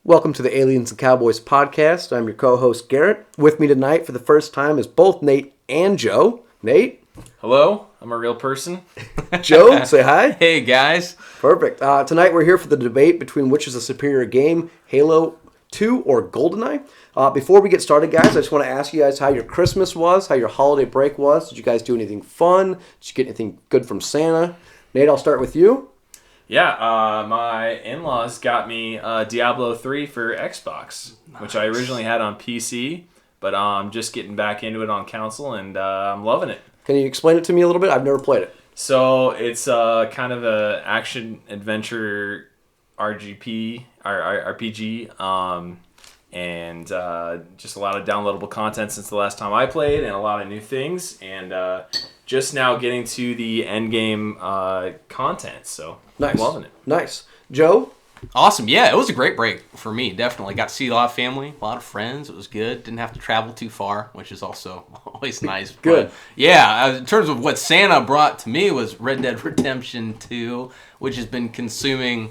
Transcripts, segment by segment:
Welcome to the Aliens and Cowboys podcast. I'm your co-host, Garrett. With me tonight for the first time is both Nate and Joe. Nate? Hello, I'm a real person. Joe, say hi. Hey, guys. Perfect. Tonight we're here for the debate between which is a superior game, Halo 2 or GoldenEye. Before we get started, guys, I just want to ask you guys how your Christmas was, how your holiday break was. Did you guys do anything fun? Did you get anything good from Santa? Nate, I'll start with you. Yeah, my in-laws got me Diablo 3 for Xbox, which I originally had on PC, but I'm just getting back into it on console, and I'm loving it. Can you explain it to me a little bit? I've never played it. So it's kind of a action-adventure RPG, and just a lot of downloadable content since the last time I played, and a lot of new things, and just now getting to the endgame content, so nice. I'm loving it. Nice. Joe? Awesome. Yeah, it was a great break for me, definitely. Got to see a lot of family, a lot of friends. It was good. Didn't have to travel too far, which is also always nice. Good. But yeah, in terms of what Santa brought to me was Red Dead Redemption 2, which has been consuming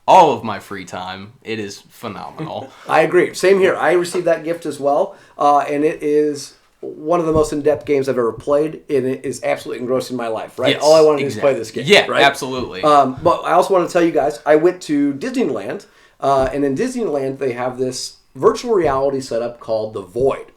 all of my free time. It is phenomenal. I agree. Same here. I received that gift as well, and it is one of the most in-depth games I've ever played, and it is absolutely engrossing my life, right? Yes, All I want to do is exactly. play this game, Yeah, right? absolutely. But I also want to tell you guys, I went to Disneyland, and in Disneyland they have this virtual reality setup called The Void.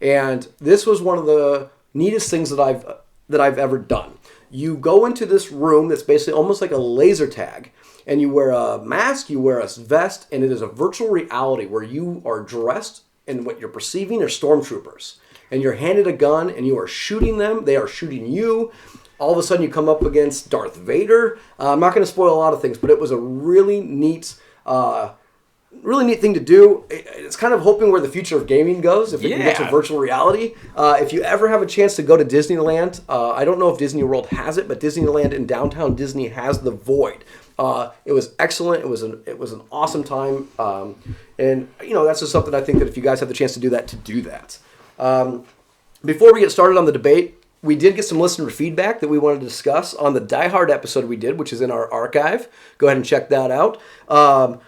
And this was one of the neatest things that I've ever done. You go into this room that's basically almost like a laser tag, and you wear a mask, you wear a vest, and it is a virtual reality where you are dressed and what you're perceiving are stormtroopers. And you're handed a gun and you are shooting them. They are shooting you. All of a sudden you come up against Darth Vader. I'm not going to spoil a lot of things, but it was a really neat thing to do. It's kind of hoping where the future of gaming goes, if it can get to virtual reality. If you ever have a chance to go to Disneyland, I don't know if Disney World has it, but Disneyland in downtown Disney has The Void. It was excellent. It was an awesome time. And that's just something I think that if you guys have the chance to do that. Before we get started on the debate, we did get some listener feedback that we wanted to discuss on the Die Hard episode we did, which is in our archive. Go ahead and check that out. The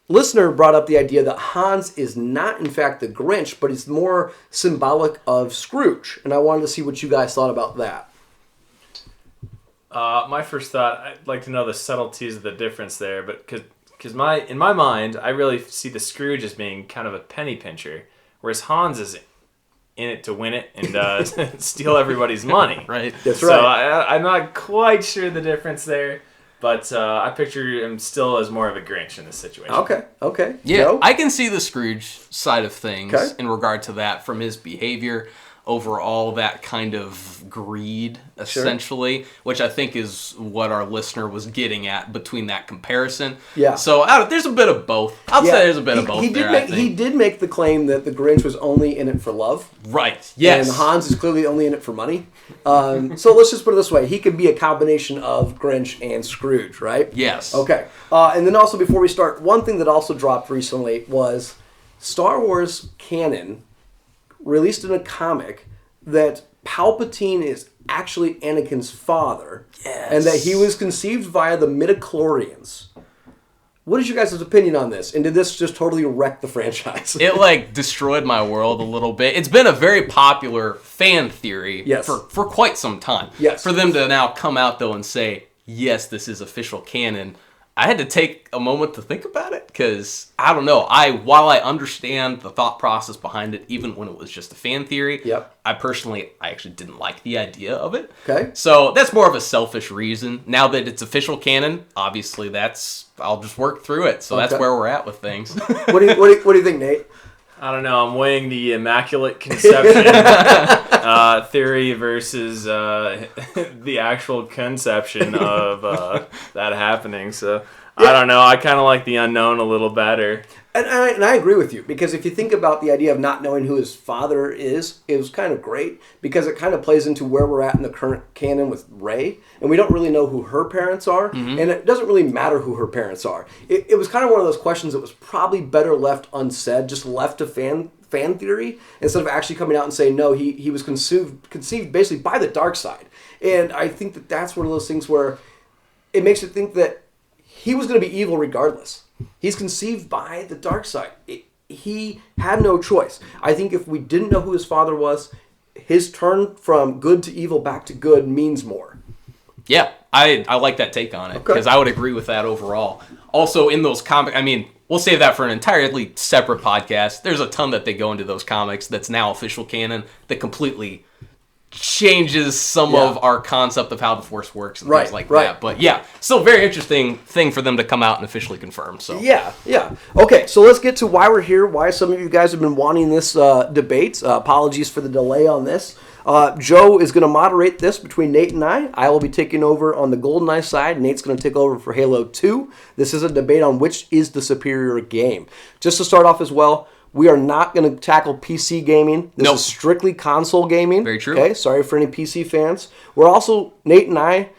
listener brought up the idea that Hans is not, in fact, the Grinch, but he's more symbolic of Scrooge. And I wanted to see what you guys thought about that. My first thought, I'd like to know the subtleties of the difference there, but because in my mind, I really see the Scrooge as being kind of a penny pincher, whereas Hans is in it to win it and steal everybody's money. Right. That's so right. I'm not quite sure the difference there, but I picture him still as more of a Grinch in this situation. Okay. Yeah, Joe? I can see the Scrooge side of things Okay. in regard to that from his behavior, overall that kind of greed, essentially, which I think is what our listener was getting at between that comparison. Yeah. So there's a bit of both. I'll say there's a bit of both he there, did I think. He did make the claim that the Grinch was only in it for love. Right, yes. And Hans is clearly only in it for money. So let's just put it this way. He could be a combination of Grinch and Scrooge, right? Yes. Okay. And then also before we start, one thing that also dropped recently was Star Wars canon released in a comic that Palpatine is actually Anakin's father. Yes. And that he was conceived via the midichlorians. What is your guys' opinion on this? And did this just totally wreck the franchise? It destroyed my world a little bit. It's been a very popular fan theory for quite some time. Yes. For them to now come out though and say, yes, this is official canon, I had to take a moment to think about it because I don't know. While I understand the thought process behind it, even when it was just a fan theory, I actually didn't like the idea of it. Okay. So that's more of a selfish reason. Now that it's official canon, obviously I'll just work through it. So that's where we're at with things. What do you think, Nate? I don't know. I'm weighing the immaculate conception theory versus the actual conception of that happening. So I don't know. I kind of like the unknown a little better. And I agree with you, because if you think about the idea of not knowing who his father is, it was kind of great, because it kind of plays into where we're at in the current canon with Rey, and we don't really know who her parents are, and it doesn't really matter who her parents are. It was kind of one of those questions that was probably better left unsaid, just left to fan theory, instead of actually coming out and saying, no, he was conceived basically by the dark side. And I think that that's one of those things where it makes you think that he was going to be evil regardless. He's conceived by the dark side. He had no choice. I think if we didn't know who his father was, his turn from good to evil back to good means more. Yeah, I like that take on it, because I would agree with that overall. Also, in those comics, I mean, we'll save that for an entirely separate podcast. There's a ton that they go into those comics that's now official canon that completely changes some of our concept of how the Force works and things like that. But yeah, still very interesting thing for them to come out and officially confirm. So yeah. Okay, so let's get to why we're here, why some of you guys have been wanting this debate. Apologies for the delay on this. Joe is going to moderate this between Nate and I. I will be taking over on the GoldenEye side. Nate's going to take over for Halo 2. This is a debate on which is the superior game. Just to start off as well, we are not going to tackle PC gaming. This is strictly console gaming. Very true. Okay, sorry for any PC fans. We're also, Nate and I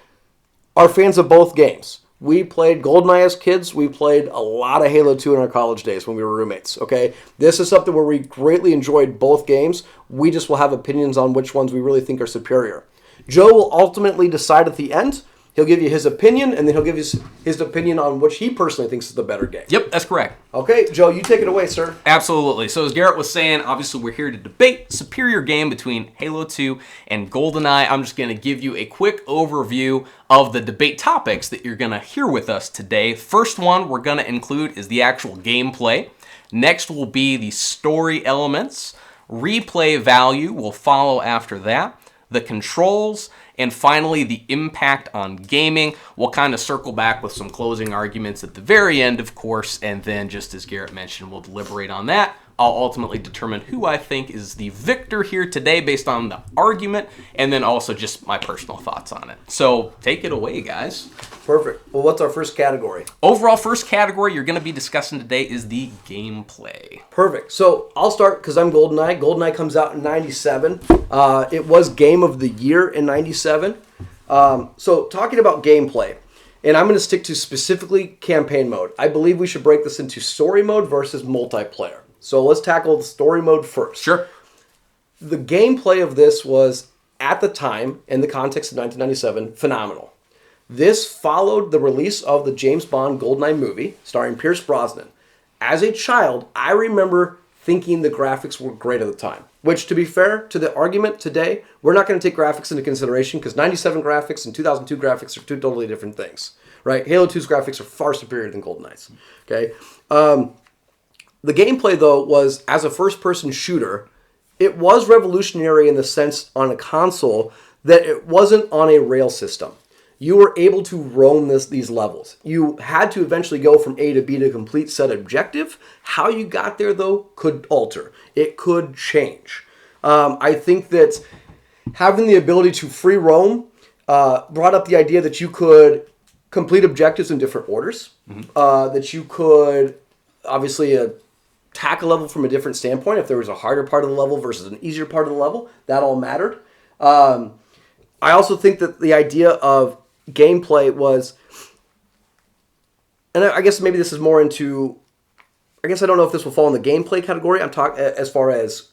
are fans of both games. We played GoldenEye as kids. We played a lot of Halo 2 in our college days when we were roommates, okay? This is something where we greatly enjoyed both games. We just will have opinions on which ones we really think are superior. Joe will ultimately decide at the end. He'll give you his opinion, and then he'll give you his opinion on which he personally thinks is the better game. Yep, that's correct. Okay, Joe, you take it away, sir. Absolutely. So as Garrett was saying, obviously we're here to debate superior game between Halo 2 and GoldenEye. I'm just going to give you a quick overview of the debate topics that you're going to hear with us today. First one we're going to include is the actual gameplay. Next will be the story elements. Replay value will follow after that. The controls, and finally, the impact on gaming. We'll kind of circle back with some closing arguments at the very end, of course, and then, just as Garrett mentioned, we'll deliberate on that. I'll ultimately determine who I think is the victor here today based on the argument, and then also just my personal thoughts on it. So, take it away, guys. Perfect. Well, what's our first category? Overall, first category you're going to be discussing today is the gameplay. Perfect. So I'll start because I'm GoldenEye. GoldenEye comes out in 97. It was Game of the Year in 97. So talking about gameplay, and I'm going to stick to specifically campaign mode. I believe we should break this into story mode versus multiplayer. So let's tackle the story mode first. Sure. The gameplay of this was, at the time, in the context of 1997, phenomenal. This followed the release of the James Bond GoldenEye movie, starring Pierce Brosnan. As a child, I remember thinking the graphics were great at the time. Which, to be fair to the argument today, we're not going to take graphics into consideration because 97 graphics and 2002 graphics are two totally different things. Right? Halo 2's graphics are far superior than GoldenEye's. Okay? The gameplay, though, was, as a first-person shooter, it was revolutionary in the sense on a console that it wasn't on a rail system. You were able to roam these levels. You had to eventually go from A to B to complete set objective. How you got there, though, could alter. It could change. I think that having the ability to free roam brought up the idea that you could complete objectives in different orders, that you could obviously attack a level from a different standpoint. If there was a harder part of the level versus an easier part of the level, that all mattered. I also think that the idea of gameplay was, and I guess maybe this is more into, I guess I don't know if this will fall in the gameplay category. I'm talking as far as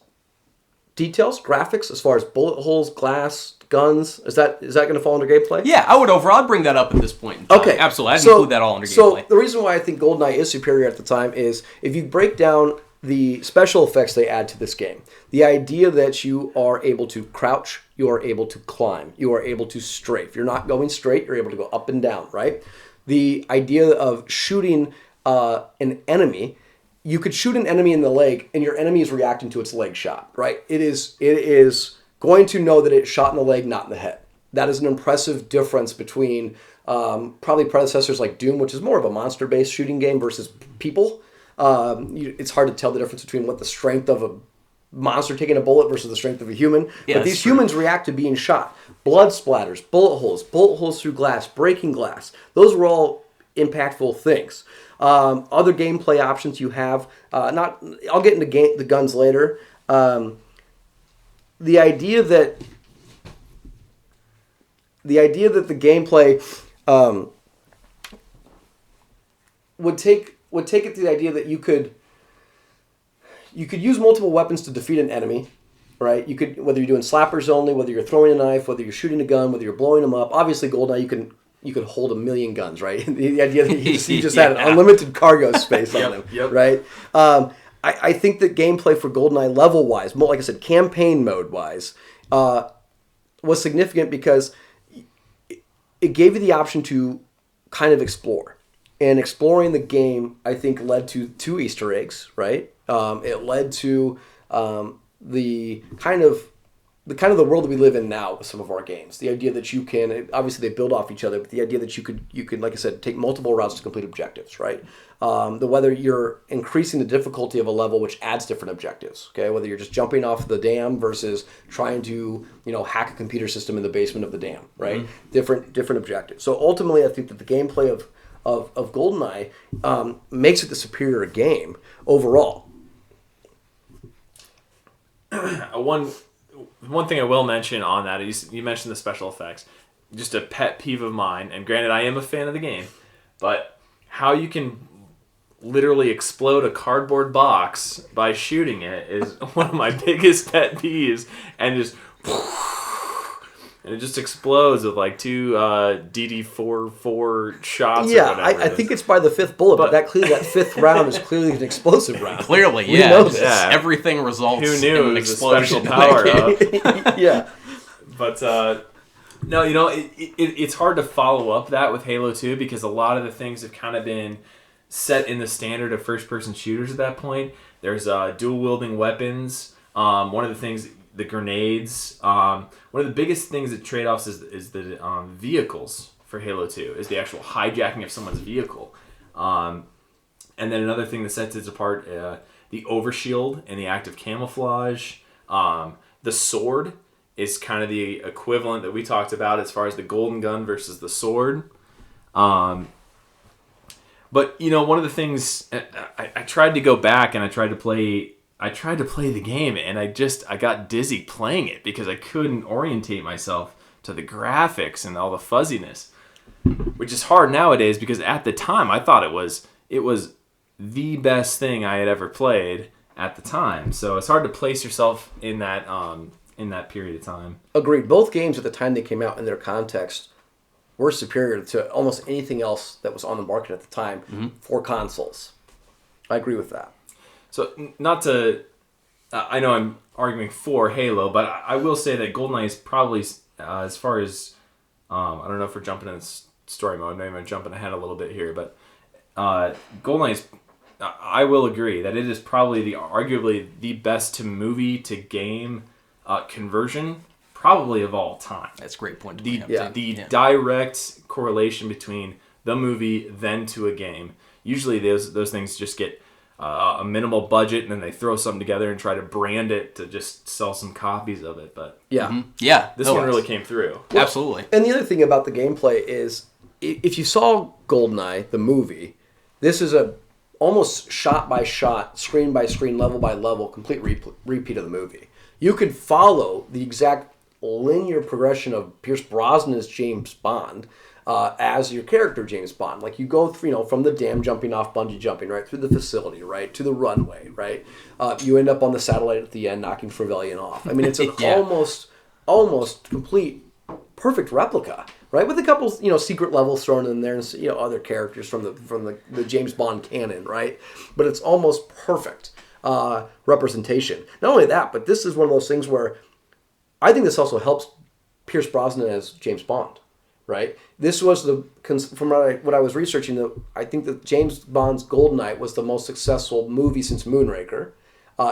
details, graphics, as far as bullet holes, glass, guns. Is that going to fall under gameplay? Yeah, I would overall bring that up at this point in time. Okay. Absolutely. I'd include that all under gameplay. So the reason why I think GoldenEye is superior at the time is if you break down the special effects they add to this game, the idea that you are able to crouch, you are able to climb, you are able to strafe. You're not going straight, you're able to go up and down, right? The idea of shooting an enemy, you could shoot an enemy in the leg and your enemy is reacting to its leg shot, right? It is going to know that it's shot in the leg, not in the head. That is an impressive difference between probably predecessors like Doom, which is more of a monster-based shooting game, versus people. It's hard to tell the difference between what the strength of a monster taking a bullet versus the strength of a human. Yeah, but these humans react to being shot. Blood splatters, bullet holes through glass, breaking glass. Those were all impactful things. Other gameplay options you have, I'll get into the guns later. The idea that the gameplay would take it to the idea that you could use multiple weapons to defeat an enemy, right? You could, whether you're doing slappers only, whether you're throwing a knife, whether you're shooting a gun, whether you're blowing them up. Obviously, GoldenEye, you can you could hold 1 million guns, right? The idea that you just had an unlimited cargo space on them, right? I think that gameplay for GoldenEye level-wise, like I said, campaign mode-wise, was significant because it gave you the option to kind of explore. And exploring the game, I think, led to 2 Easter eggs, right? It led to the kind of the world that we live in now with some of our games. The idea that you can, obviously they build off each other, but the idea that you could, like I said, take multiple routes to complete objectives, right? Whether you're increasing the difficulty of a level, which adds different objectives, okay? Whether you're just jumping off the dam versus trying to, hack a computer system in the basement of the dam, right? Mm-hmm. Different objectives. So ultimately, I think that the gameplay of GoldenEye makes it the superior game overall. One thing I will mention on that is you mentioned the special effects. Just a pet peeve of mine, and granted I am a fan of the game, but how you can literally explode a cardboard box by shooting it is one of my biggest pet peeves, and it just explodes with like 2 DD-44 shots. Yeah, or I think it's by the 5th bullet, but that 5th round is clearly an explosive round. Clearly, we know this. Yeah. Everything results Who knew in an it was explosion. A special power up. Yeah. But no, it's hard to follow up that with Halo 2 because a lot of the things have kind of been set in the standard of first-person shooters at that point. There's dual-wielding weapons. One of the things, the grenades. One of the biggest things that trade-offs is the vehicles for Halo 2, is the actual hijacking of someone's vehicle. And then another thing that sets it apart, the overshield and the active camouflage. The sword is kind of the equivalent that we talked about as far as the golden gun versus the sword. But, one of the things, I tried to go back and I tried to play the game, and I got dizzy playing it because I couldn't orientate myself to the graphics and all the fuzziness, which is hard nowadays because at the time I thought it was the best thing I had ever played at the time. So it's hard to place yourself in that period of time. Agreed. Both games at the time they came out in their context were superior to almost anything else that was on the market at the time for consoles. I agree with that. So, not to... I know I'm arguing for Halo, but I will say that GoldenEye is probably, as far as... I don't know if we're jumping in story mode. Maybe I'm jumping ahead a little bit here, but GoldenEye is... I will agree that it is probably arguably the best to movie to game conversion probably of all time. That's a great point to The make. direct correlation between the movie then to a game. Usually those things just get... a minimal budget, and then they throw something together and try to brand it to just sell some copies of it. But this one really came through. Well, absolutely. And the other thing about the gameplay is, if you saw GoldenEye, the movie, this is a almost shot by shot, screen by screen, level by level, complete repeat of the movie. You could follow the exact linear progression of Pierce Brosnan as James Bond. As your character, James Bond. Like, you go through, from the dam jumping off, bungee jumping, right, through the facility, right, to the runway, right? You end up on the satellite at the end, knocking Trevelyan off. I mean, it's an almost complete, perfect replica, right? With a couple, secret levels thrown in there, and, other characters from the James Bond canon, right? But it's almost perfect representation. Not only that, but this is one of those things where I think this also helps Pierce Brosnan as James Bond. Right. This was from what I was researching. I think that James Bond's GoldenEye was the most successful movie since Moonraker.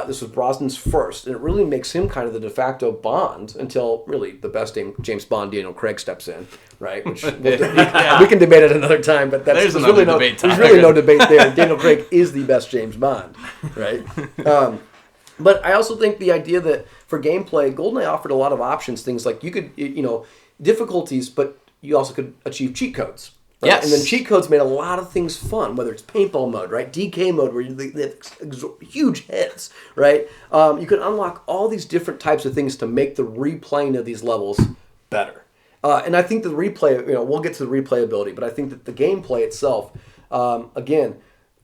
This was Brosnan's first, and it really makes him kind of the de facto Bond until really the best James Bond, Daniel Craig, steps in. Right. Which we can debate at another time, but there's really no debate there. Daniel Craig is the best James Bond. Right. But I also think the idea that for gameplay, GoldenEye offered a lot of options. Things like you could difficulties, but you also could achieve cheat codes. Right? Yes. And then cheat codes made a lot of things fun, whether it's paintball mode, right? DK mode, where they have huge hits, right? You can unlock all these different types of things to make the replaying of these levels better. And I think the replay, we'll get to the replayability, but I think that the gameplay itself, again,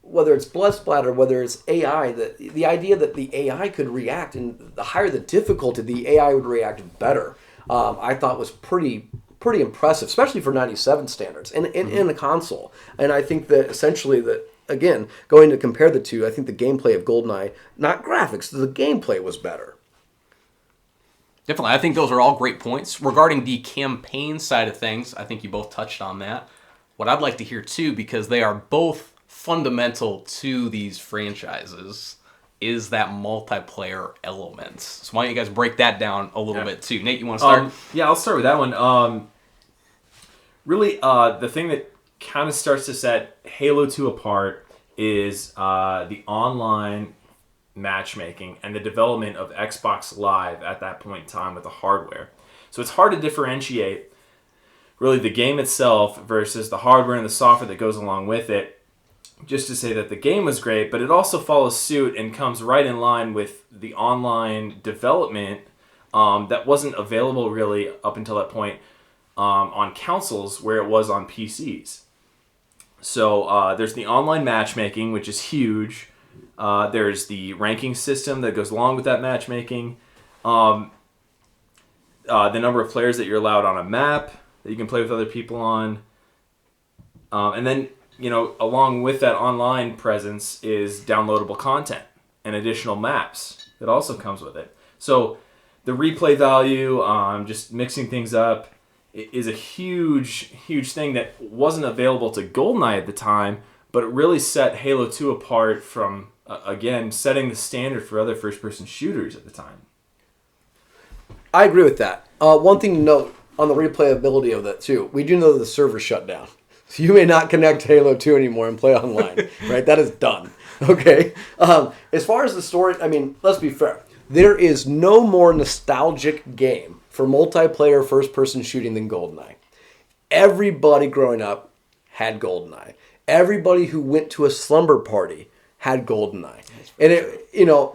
whether it's blood splatter, whether it's AI, the idea that the AI could react, and the higher the difficulty, the AI would react better, I thought was pretty pretty impressive, especially for 97 standards and in a console. And I think that essentially that, again, going to compare the two, I think the gameplay of GoldenEye, not graphics, the gameplay was better. Definitely. I think those are all great points. Regarding the campaign side of things, I think you both touched on that. What I'd like to hear, too, because they are both fundamental to these franchises, is that multiplayer element. So why don't you guys break that down a little bit, too? Nate, you want to start? Yeah, I'll start with that one. Really, the thing that kind of starts to set Halo 2 apart is the online matchmaking and the development of Xbox Live at that point in time with the hardware. So it's hard to differentiate really the game itself versus the hardware and the software that goes along with it. Just to say that the game was great, but it also follows suit and comes right in line with the online development that wasn't available really up until that point on consoles where it was on PCs. So there's the online matchmaking, which is huge. There's the ranking system that goes along with that matchmaking. The number of players that you're allowed on a map that you can play with other people on. And then, along with that online presence is downloadable content and additional maps that also comes with it. So the replay value, just mixing things up, is a huge, huge thing that wasn't available to GoldenEye at the time, but it really set Halo 2 apart from, again, setting the standard for other first-person shooters at the time. I agree with that. One thing to note on the replayability of that, too, we do know that the server shut down. So you may not connect to Halo 2 anymore and play online, right? That is done, okay? As far as the story, let's be fair. There is no more nostalgic game for multiplayer first-person shooting than GoldenEye. Everybody growing up had GoldenEye. Everybody who went to a slumber party had GoldenEye. And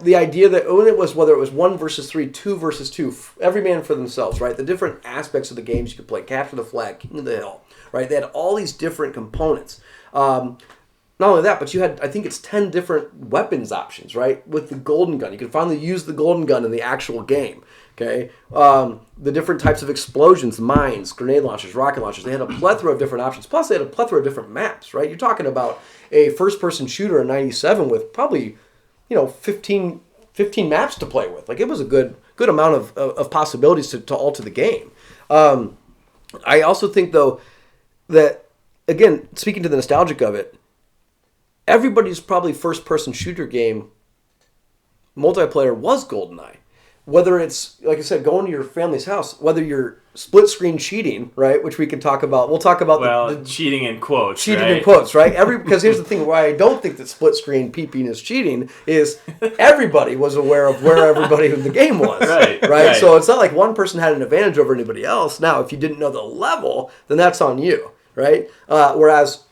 the idea that whether it was 1 versus 3, 2 versus 2, every man for themselves, right? The different aspects of the games you could play, Capture the Flag, King of the Hill, right? They had all these different components. Not only that, but you had, I think it's 10 different weapons options, right? With the golden gun. You could finally use the golden gun in the actual game, okay? The different types of explosions, mines, grenade launchers, rocket launchers. They had a plethora of different options. Plus, they had a plethora of different maps, right? You're talking about a first-person shooter in 97 with probably, 15 maps to play with. Like, it was a good amount of possibilities to alter the game. I also think, though, that, again, speaking to the nostalgic of it, everybody's probably first-person shooter game multiplayer was GoldenEye. Whether it's, like I said, going to your family's house, whether you're split-screen cheating, right, which we can talk about. We'll talk about the cheating in quotes, cheating in quotes, right? Because here's the thing, why I don't think that split-screen peeping is cheating is everybody was aware of where everybody in the game was, right? So it's not like one person had an advantage over anybody else. Now, if you didn't know the level, then that's on you, right? Whereas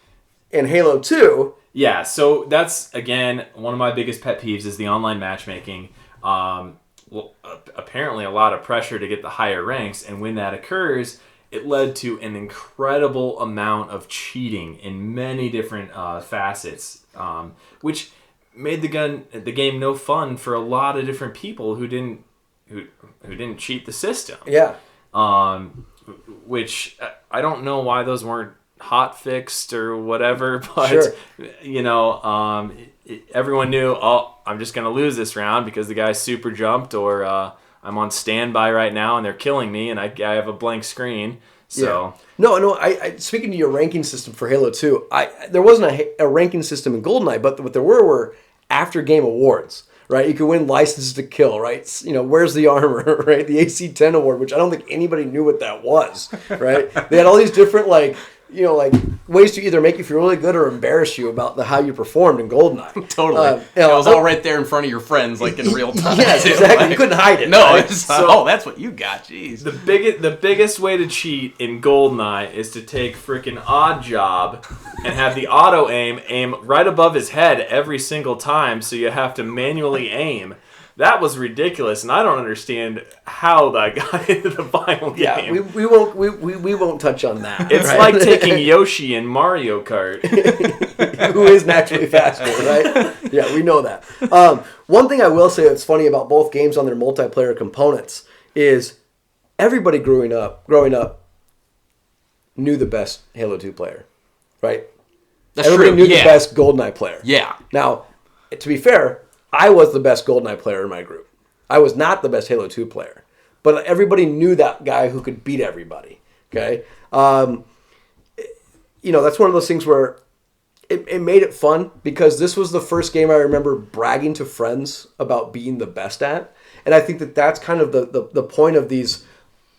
in Halo 2... Yeah, so that's, again, one of my biggest pet peeves is the online matchmaking. Apparently a lot of pressure to get the higher ranks, and when that occurs, it led to an incredible amount of cheating in many different facets, which made the game no fun for a lot of different people who didn't cheat the system. Yeah. Which I don't know why those weren't hot fixed or whatever, but sure. Everyone knew, I'm just going to lose this round because the guy super jumped, or I'm on standby right now and they're killing me and I have a blank screen. So yeah. No. I speaking to your ranking system for Halo 2, there wasn't a ranking system in GoldenEye, but what there were after game awards. Right, you could win licenses to kill. Right, where's the armor? Right, the AC-10 award, which I don't think anybody knew what that was. Right, they had all these different ways to either make you feel really good or embarrass you about how you performed in GoldenEye. Totally. It was all right there in front of your friends, like in real time. Yes, exactly. You couldn't hide it. No, right? That's what you got. Jeez. The biggest way to cheat in GoldenEye is to take freaking Odd Job and have the auto aim right above his head every single time, so you have to manually aim. That was ridiculous, and I don't understand how that got into the final game. Yeah, we won't touch on that. It's like taking Yoshi in Mario Kart, who is naturally faster, right? Yeah, we know that. One thing I will say that's funny about both games on their multiplayer components is everybody growing up knew the best Halo 2 player, right? That's Everybody true. knew the best GoldenEye player. Yeah. Now, to be fair, I was the best GoldenEye player in my group. I was not the best Halo 2 player. But everybody knew that guy who could beat everybody. Okay? That's one of those things where it made it fun because this was the first game I remember bragging to friends about being the best at. And I think that's kind of the point of these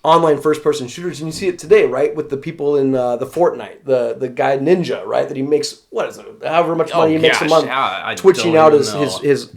online first-person shooters. And you see it today, right? With the people in the Fortnite, the guy Ninja, right? That he makes, what is it, however much money he makes a month twitching out his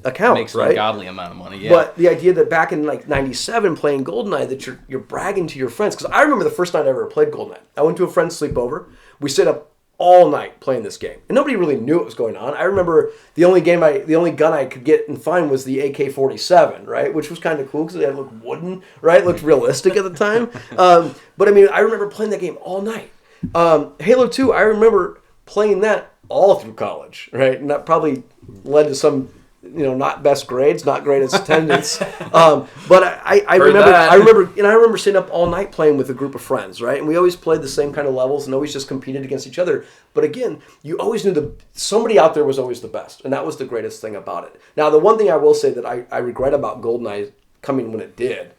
account, makes right? An ungodly amount of money, yeah. But the idea that back in like 97 playing GoldenEye that you're bragging to your friends. Because I remember the first night I ever played GoldenEye. I went to a friend's sleepover. We stayed up all night playing this game. And nobody really knew what was going on. I remember the only gun I could get and find was the AK-47, right? Which was kind of cool because it looked wooden, right? It looked realistic at the time. But I mean, I remember playing that game all night. Halo 2, I remember playing that all through college, right? And that probably led to some, not best grades, not greatest attendance. But I remember staying up all night playing with a group of friends, right? And we always played the same kind of levels and always just competed against each other. But again, you always knew somebody out there was always the best, and that was the greatest thing about it. Now, the one thing I will say that I regret about GoldenEye coming when it did,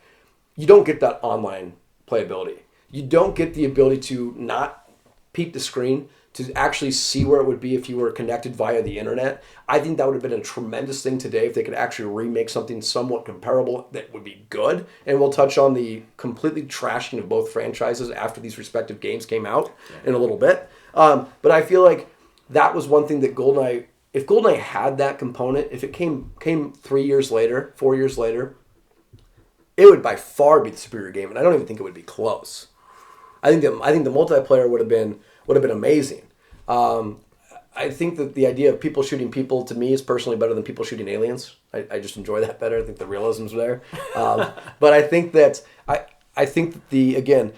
you don't get that online playability. You don't get the ability to not peek the screen, to actually see where it would be if you were connected via the internet. I think that would have been a tremendous thing today if they could actually remake something somewhat comparable that would be good. And we'll touch on the completely trashing of both franchises after these respective games came out in a little bit. But I feel like that was one thing that GoldenEye, if GoldenEye had that component, if it came 3 years later, 4 years later, it would by far be the superior game. And I don't even think it would be close. I think the multiplayer would have been amazing. I think that the idea of people shooting people, to me, is personally better than people shooting aliens. I just enjoy that better. I think the realism's there. But I think that the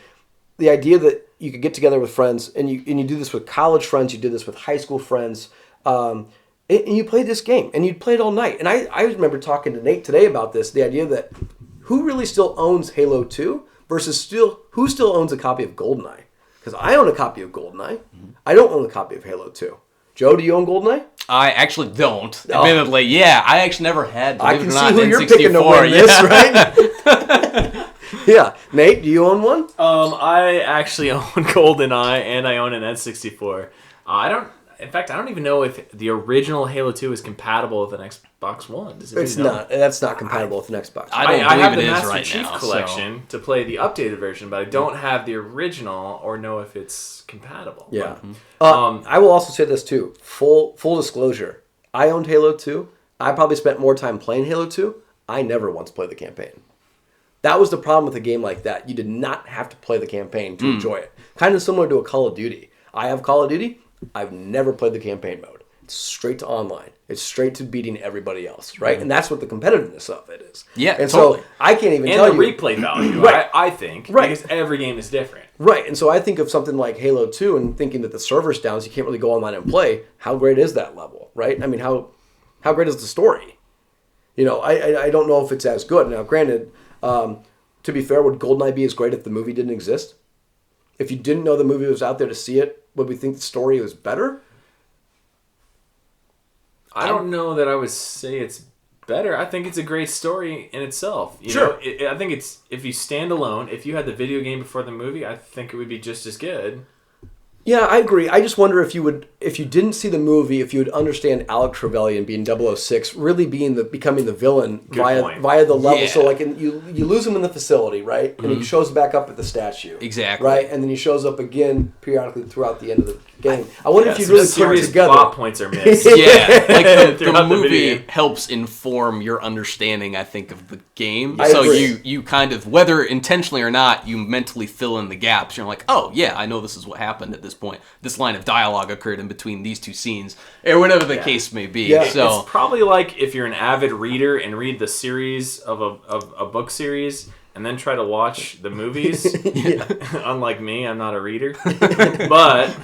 idea that you could get together with friends and you do this with college friends, you did this with high school friends, and you played this game and you'd play it all night. And I remember talking to Nate today about this, the idea that who really still owns Halo 2 versus who still owns a copy of GoldenEye? Because I own a copy of GoldenEye. I don't own a copy of Halo 2. Joe, do you own GoldenEye? I actually don't. Admittedly, yeah. I actually never had. I can see who you're picking to win this, right? Yeah. Nate, do you own one? I actually own GoldenEye and I own an N64. In fact, I don't even know if the original Halo 2 is compatible with an Xbox One. It's not. That's not compatible with an Xbox. I have believe the it is Master right Chief now, collection to play the updated version, but I don't have the original or know if it's compatible. Yeah. I will also say this too. Full disclosure. I owned Halo 2. I probably spent more time playing Halo 2. I never once played the campaign. That was the problem with a game like that. You did not have to play the campaign to enjoy it. Kind of similar to a Call of Duty. I have Call of Duty. I've never played the campaign mode. It's straight to online. It's straight to beating everybody else, right? And that's what the competitiveness of it is. Yeah, and totally. So I can't even tell you. And the replay value, Right. I think, Right. because every game is different. Right, and so I think of something like Halo 2 and thinking that the server's down so you can't really go online and play. How great is that level, right? I mean, how great is the story? I don't know if it's as good. Now, granted, to be fair, would GoldenEye be as great if the movie didn't exist? If you didn't know the movie was out there to see it, would we think the story was better? I don't know that I would say it's better. I think it's a great story in itself. Sure. I think it's, if you stand alone, if you had the video game before the movie, I think it would be just as good. Yeah, I agree. I just wonder if you didn't see the movie, if you would understand Alec Trevelyan being 006, really becoming the villain via the level. Yeah. So like you lose him in the facility, right? And he shows back up at the statue. Exactly. Right? And then he shows up again periodically throughout the end of the game. I wonder if you really put it serious together. plot points are missed. Yeah, like the Throughout the movie video. helps inform your understanding, I think, of the game. I So agree. you kind of, whether intentionally or not, you mentally fill in the gaps. You're like, oh yeah, I know this is what happened at this point. This line of dialogue occurred in between these two scenes, or whatever the case may be. Yeah. So It's probably like if you're an avid reader and read the series of a book series and then try to watch the movies. Unlike me, I'm not a reader. But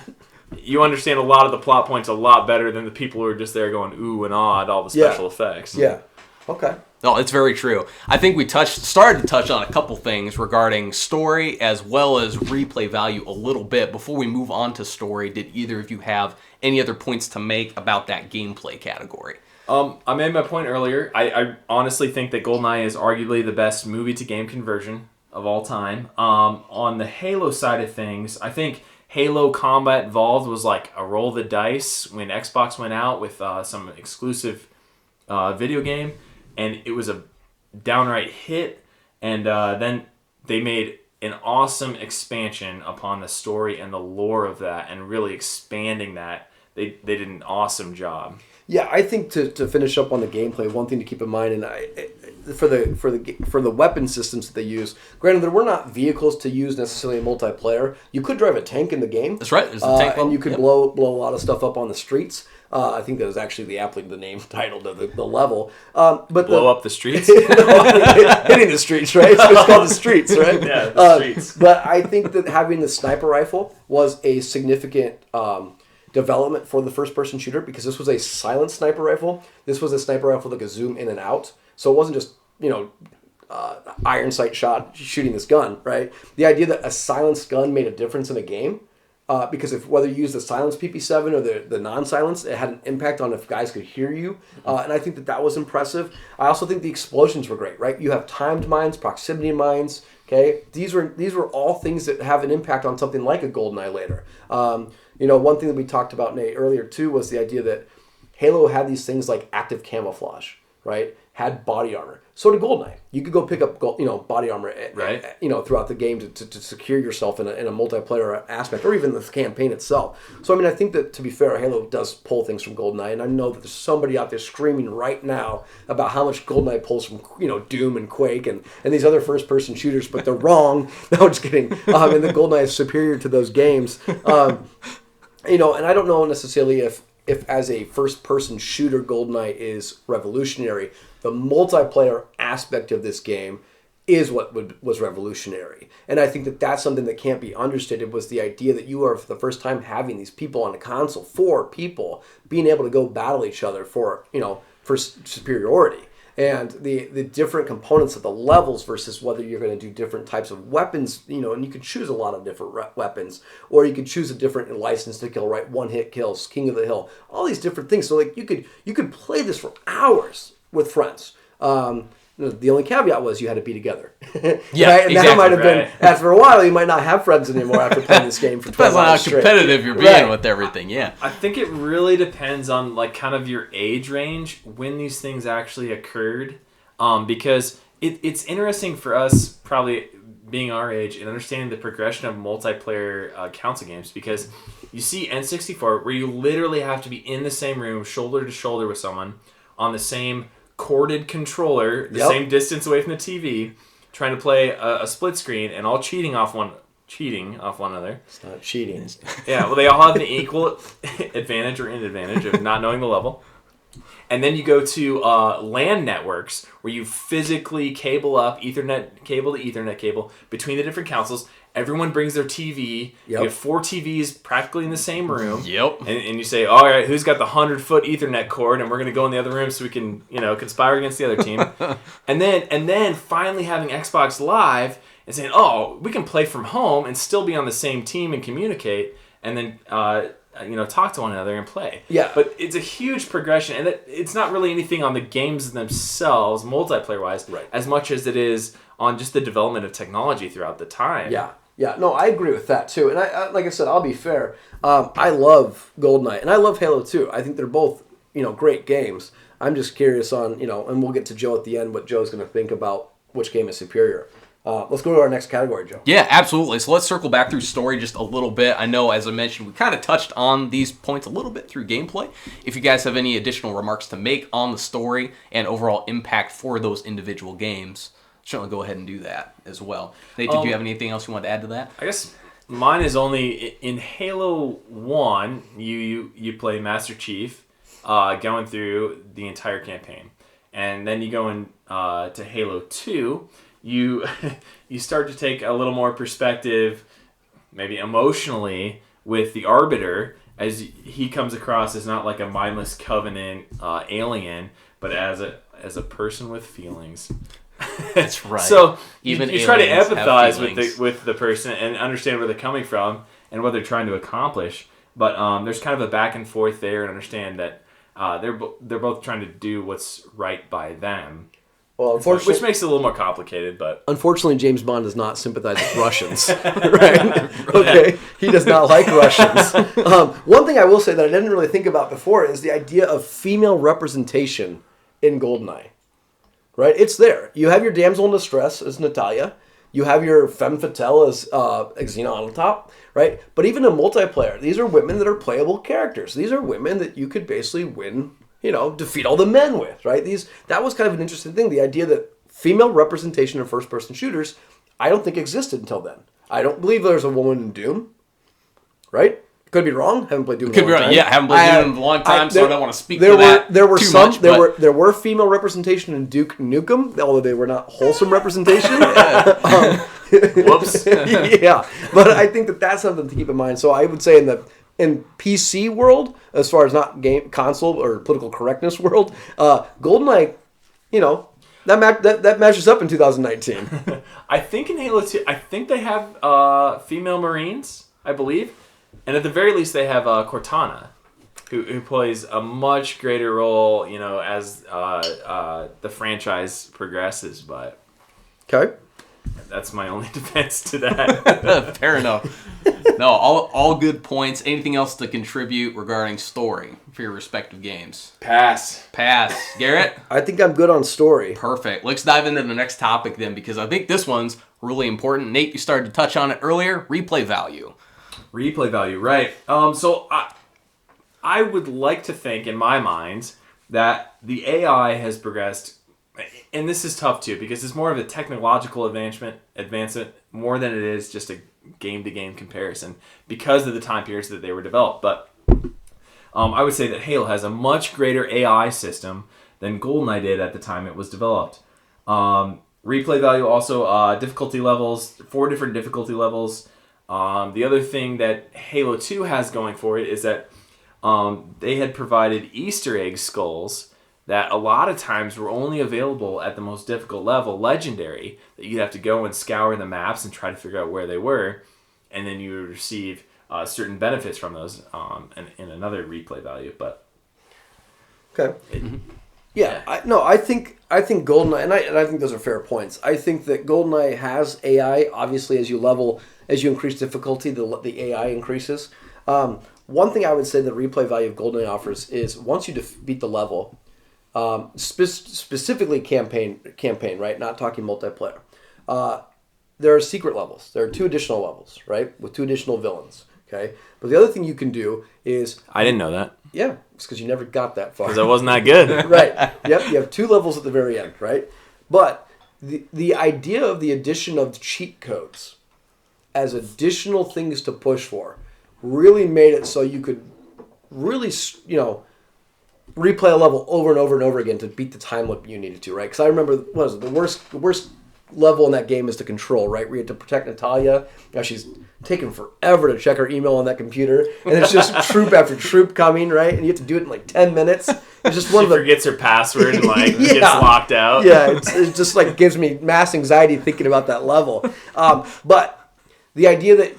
you understand a lot of the plot points a lot better than the people who are just there going ooh and ah at all the special effects. Yeah. Okay. No, it's very true. I think we started to touch on a couple things regarding story as well as replay value a little bit. Before we move on to story, did either of you have any other points to make about that gameplay category? I made my point earlier. I honestly think that GoldenEye is arguably the best movie-to-game conversion of all time. On the Halo side of things, I think Halo Combat Evolved was like a roll of the dice when Xbox went out with some exclusive video game, and it was a downright hit. And then they made an awesome expansion upon the story and the lore of that, and really expanding that. They did an awesome job. Yeah, I think to finish up on the gameplay, one thing to keep in mind, and for the weapon systems that they use, granted there were not vehicles to use necessarily in multiplayer. You could drive a tank in the game. That's right. There's a tank and you could blow a lot of stuff up on the streets. I think that was actually the name title to the level. But blow up the streets? Hitting the streets, right? So it's called the streets, right? Yeah, the streets. But I think that having the sniper rifle was a significant development for the first-person shooter, because this was a silent sniper rifle. This was a sniper rifle that could zoom in and out. So it wasn't just, iron sight shot shooting this gun, right? The idea that a silenced gun made a difference in a game, because whether you use the silenced PP7 or the non-silenced, it had an impact on if guys could hear you. And I think that was impressive. I also think the explosions were great, right? You have timed mines, proximity mines. Okay, these were all things that have an impact on something like a GoldenEye later. One thing that we talked about, Nate, earlier too, was the idea that Halo had these things like active camouflage, right? Had body armor. So did GoldenEye. You could go pick up, body armor, right, throughout the game to secure yourself in a multiplayer aspect, or even the campaign itself. So I think that, to be fair, Halo does pull things from GoldenEye, and I know that there's somebody out there screaming right now about how much GoldenEye pulls from Doom and Quake and these other first-person shooters, but they're wrong. No, just kidding. And the GoldenEye is superior to those games. And I don't know necessarily if as a first-person shooter, GoldenEye is revolutionary. The multiplayer aspect of this game is what was revolutionary. And I think that that's something that can't be understated, was the idea that you are, for the first time, having these people on a console, 4 people, being able to go battle each other for superiority. And the different components of the levels versus whether you're going to do different types of weapons, and you could choose a lot of different weapons, or you could choose a different license to kill, right? One-hit kills, King of the Hill, all these different things. So you could play this for hours with friends. The only caveat was you had to be together. Yeah, right? And exactly, that might have been, after a while, you might not have friends anymore after playing this game for 12 depends on how hours straight. competitive you're being with everything, yeah. I think it really depends on kind of your age range when these things actually occurred, because it's interesting for us, probably being our age, and understanding the progression of multiplayer console games, because you see N64 where you literally have to be in the same room, shoulder to shoulder with someone, on the same corded controller, the same distance away from the TV, trying to play a split screen, and all cheating off one another. It's not cheating. Yeah, well, they all have the equal advantage or disadvantage of not knowing the level. And then you go to LAN networks, where you physically cable up Ethernet cable to Ethernet cable between the different consoles. Everyone brings their TV. You have 4 TVs practically in the same room. Yep. And you say, all right, who's got the 100-foot Ethernet cord? And we're going to go in the other room so we can, conspire against the other team. and then finally having Xbox Live and saying, oh, we can play from home and still be on the same team and communicate, and then talk to one another and play. Yeah. But it's a huge progression, and it's not really anything on the games themselves, multiplayer-wise, right, as much as it is on just the development of technology throughout the time. Yeah, no, I agree with that too. And I like I said, I'll be fair. I love GoldenEye, and I love Halo too. I think they're both, great games. I'm just curious on, and we'll get to Joe at the end, what Joe's going to think about which game is superior. Let's go to our next category, Joe. Yeah, absolutely. So let's circle back through story just a little bit. I know, as I mentioned, we kind of touched on these points a little bit through gameplay. If you guys have any additional remarks to make on the story and overall impact for those individual games, certainly go ahead and do that as well. Nate, did you have anything else you want to add to that? I guess mine is only in Halo 1, you play Master Chief going through the entire campaign. And then you go in to Halo 2, you start to take a little more perspective, maybe emotionally, with the Arbiter, as he comes across as not like a mindless Covenant alien, but as as a person with feelings. That's right. So Even you try to aliens have empathize feelings. with the person and understand where they're coming from and what they're trying to accomplish. But there's kind of a back and forth there, and understand that they're both trying to do what's right by them. Well, unfortunately, Which makes it a little more complicated, but unfortunately, James Bond does not sympathize with Russians, right? Okay, he does not like Russians. One thing I will say that I didn't really think about before is the idea of female representation in GoldenEye. Right, it's there. You have your damsel in distress as Natalia. You have your femme fatale as Xena on top, right? But even in multiplayer, these are women that are playable characters. These are women that you could basically win, defeat all the men with, right? That was kind of an interesting thing. The idea that female representation in first-person shooters, I don't think existed until then. I don't believe there's a woman in Doom, right? Could be wrong. Haven't played Doom in a long time. Yeah, haven't played Doom in a long time, so I don't want to speak to that There were female representation in Duke Nukem, although they were not wholesome representation. whoops. Yeah, but I think that's something to keep in mind. So I would say in PC world, as far as not game console or political correctness world, GoldenEye, that matches up in 2019. I think in Halo 2, I think they have female Marines, I believe. And at the very least, they have Cortana, who plays a much greater role, as the franchise progresses. But Okay. that's my only defense to that. Fair enough. No, all good points. Anything else to contribute regarding story for your respective games? Pass. Garrett? I think I'm good on story. Perfect. Let's dive into the next topic then, because I think this one's really important. Nate, you started to touch on it earlier. Replay value. Replay value, right. So I would like to think, in my mind, that the AI has progressed, and this is tough too, because it's more of a technological advancement more than it is just a game-to-game comparison, because of the time periods that they were developed. But I would say that Halo has a much greater AI system than GoldenEye did at the time it was developed. Replay value also, difficulty levels, 4 different difficulty levels. The other thing that Halo 2 has going for it is that they had provided Easter egg skulls that a lot of times were only available at the most difficult level, legendary, that you'd have to go and scour the maps and try to figure out where they were, and then you would receive certain benefits from those in another replay value. But Okay. I think GoldenEye, and I think those are fair points. I think that GoldenEye has AI. Obviously, as you increase difficulty, the AI increases. One thing I would say the replay value of GoldenEye offers is once you beat the level, specifically campaign, right? Not talking multiplayer. There are secret levels. There are 2 additional levels, right? With 2 additional villains. Okay. But the other thing you can do is I didn't know that. Yeah, it's because you never got that far. Because I wasn't that good. Right. Yep. You have 2 levels at the very end, right? But the idea of the addition of cheat codes as additional things to push for really made it so you could really, replay a level over and over and over again to beat the time limit you needed to, right? Because I remember, what was it, the worst level in that game is the control, right? Where you have to protect Natalia. She's taking forever to check her email on that computer, and it's just troop after troop coming, right? And you have to do it in like 10 minutes. It's just one of the forgets her password and Yeah. gets locked out. Yeah, it just like gives me mass anxiety thinking about that level. But the idea that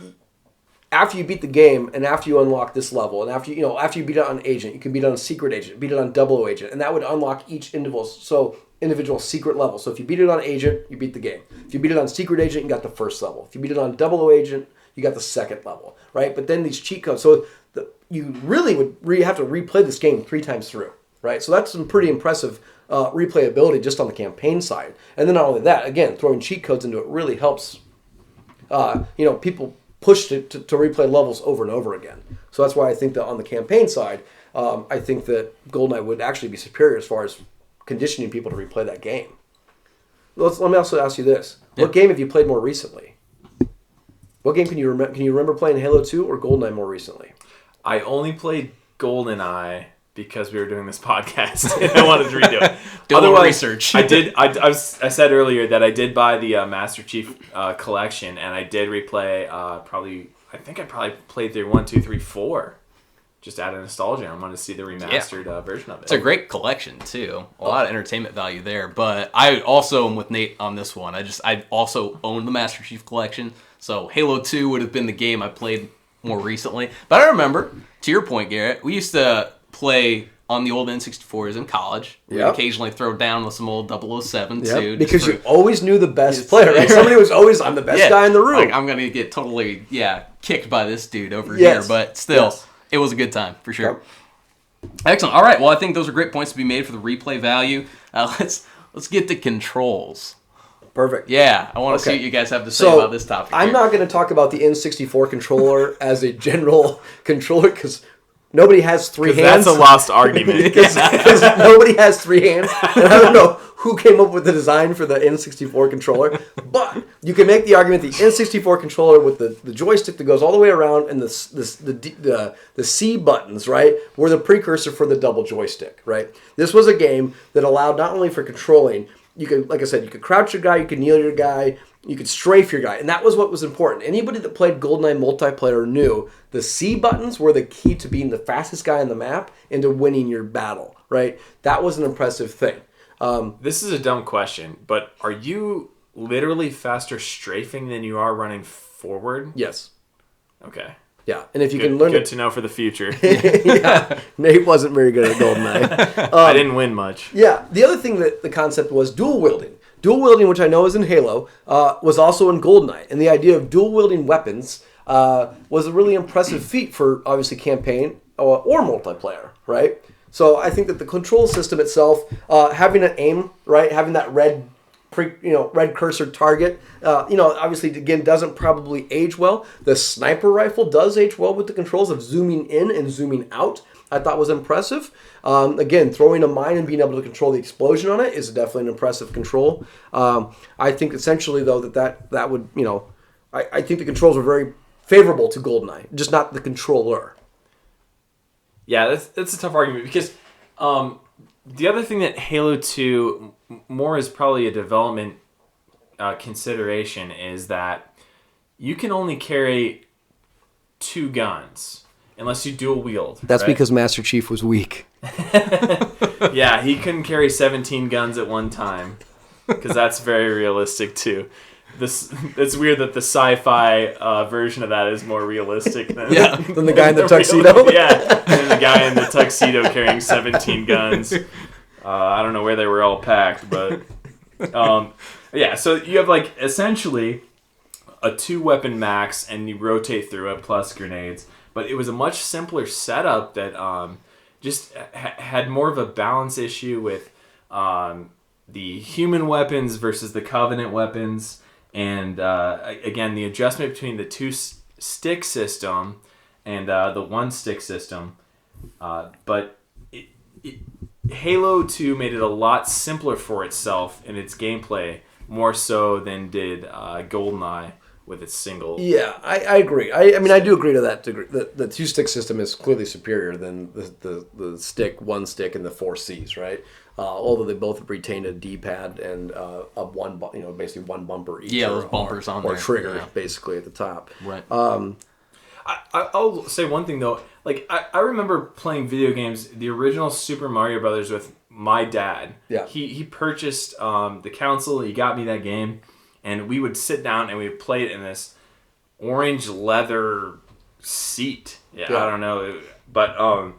after you beat the game and after you unlock this level and after you beat it on agent, you can beat it on secret agent, beat it on 00 agent, and that would unlock each individual secret level. So if you beat it on agent, you beat the game. If you beat it on secret agent, you got the first level. If you beat it on 00 agent, you got the second level, right? But then these cheat codes, so you really would have to replay this game 3 times through, right? So that's some pretty impressive replayability just on the campaign side. And then not only that, again, throwing cheat codes into it really helps people push to replay levels over and over again. So that's why I think that on the campaign side, I think that GoldenEye would actually be superior as far as conditioning people to replay that game. Let me also ask you this. What game have you played more recently? What game can you remember playing, Halo 2 or GoldenEye more recently? I only played GoldenEye because we were doing this podcast and I wanted to redo it. Doing research. I said earlier that I did buy the Master Chief collection, and I did replay I think I probably played through 1, 2, 3, 4 just out of nostalgia, I want to see the remastered version of it. It's a great collection too. A lot of entertainment value there. But I also am with Nate on this one. I also own the Master Chief Collection, so Halo 2 would have been the game I played more recently. But I remember, to your point, Garrett, we used to play on the old N64s in college. We'd occasionally throw down with some old 007 too. Because you always knew the best player. Right? Somebody was always, I'm the best guy in the room. Like, I'm going to get totally, kicked by this dude over here. But still, it was a good time, for sure. Yep. Excellent. All right. Well, I think those are great points to be made for the replay value. Let's get to controls. Perfect. Yeah, I want to see what you guys have to say about this topic. I'm not going to talk about the N64 controller as a general controller because nobody has three hands. That's a lost argument. Because nobody has three hands. And I don't know who came up with the design for the N64 controller. But you can make the argument the N64 controller with the joystick that goes all the way around and the C buttons, right, were the precursor for the double joystick, right? This was a game that allowed not only for controlling, you could, like I said, you could crouch your guy, you could kneel your guy, you could strafe your guy. And that was what was important. Anybody that played GoldenEye multiplayer knew the C buttons were the key to being the fastest guy on the map and to winning your battle, right? That was an impressive thing. This is a dumb question, but are you literally faster strafing than you are running forward? Yes. Okay. Yeah, and if you can learn... Good to know for the future. Nate wasn't very good at GoldenEye. I didn't win much. Yeah, the other thing that the concept was dual wielding. Dual wielding, which I know is in Halo, was also in GoldenEye. And the idea of dual wielding weapons was a really impressive feat for, obviously, campaign or multiplayer, right? So I think that the control system itself, having an aim, right, having that red cursor target, obviously, again, doesn't probably age well. The sniper rifle does age well with the controls of zooming in and zooming out. I thought was impressive. Again, throwing a mine and being able to control the explosion on it is definitely an impressive control. I think essentially, though, that would, I think the controls were very favorable to GoldenEye, just not the controller. Yeah, that's a tough argument because the other thing that Halo 2 more is probably a development consideration is that you can only carry 2 guns unless you dual wield. That's right? because Master Chief was weak. Yeah, he couldn't carry 17 guns at one time because that's very realistic too. It's weird that the sci-fi version of that is more realistic than the guy in the tuxedo. Than the guy in the tuxedo carrying 17 guns. I don't know where they were all packed, but so you have like essentially a 2-weapon max, and you rotate through it plus grenades. But it was a much simpler setup that just had more of a balance issue with the human weapons versus the Covenant weapons. And again, the adjustment between the 2-stick system and the 1-stick system. But Halo 2 made it a lot simpler for itself in its gameplay, more so than did GoldenEye with its single. Yeah, I agree. I do agree to that degree. The 2-stick system is clearly superior than the stick, 1-stick, and the 4 Cs, right? Although they both retained a D-pad and basically one bumper each. Yeah, those bumpers on there. Or trigger, basically, at the top. Right. I'll say one thing, though. Like, I remember playing video games, the original Super Mario Brothers with my dad. Yeah. He purchased the console. He got me that game. And we would sit down and we would play it in this orange leather seat. Yeah. I don't know. But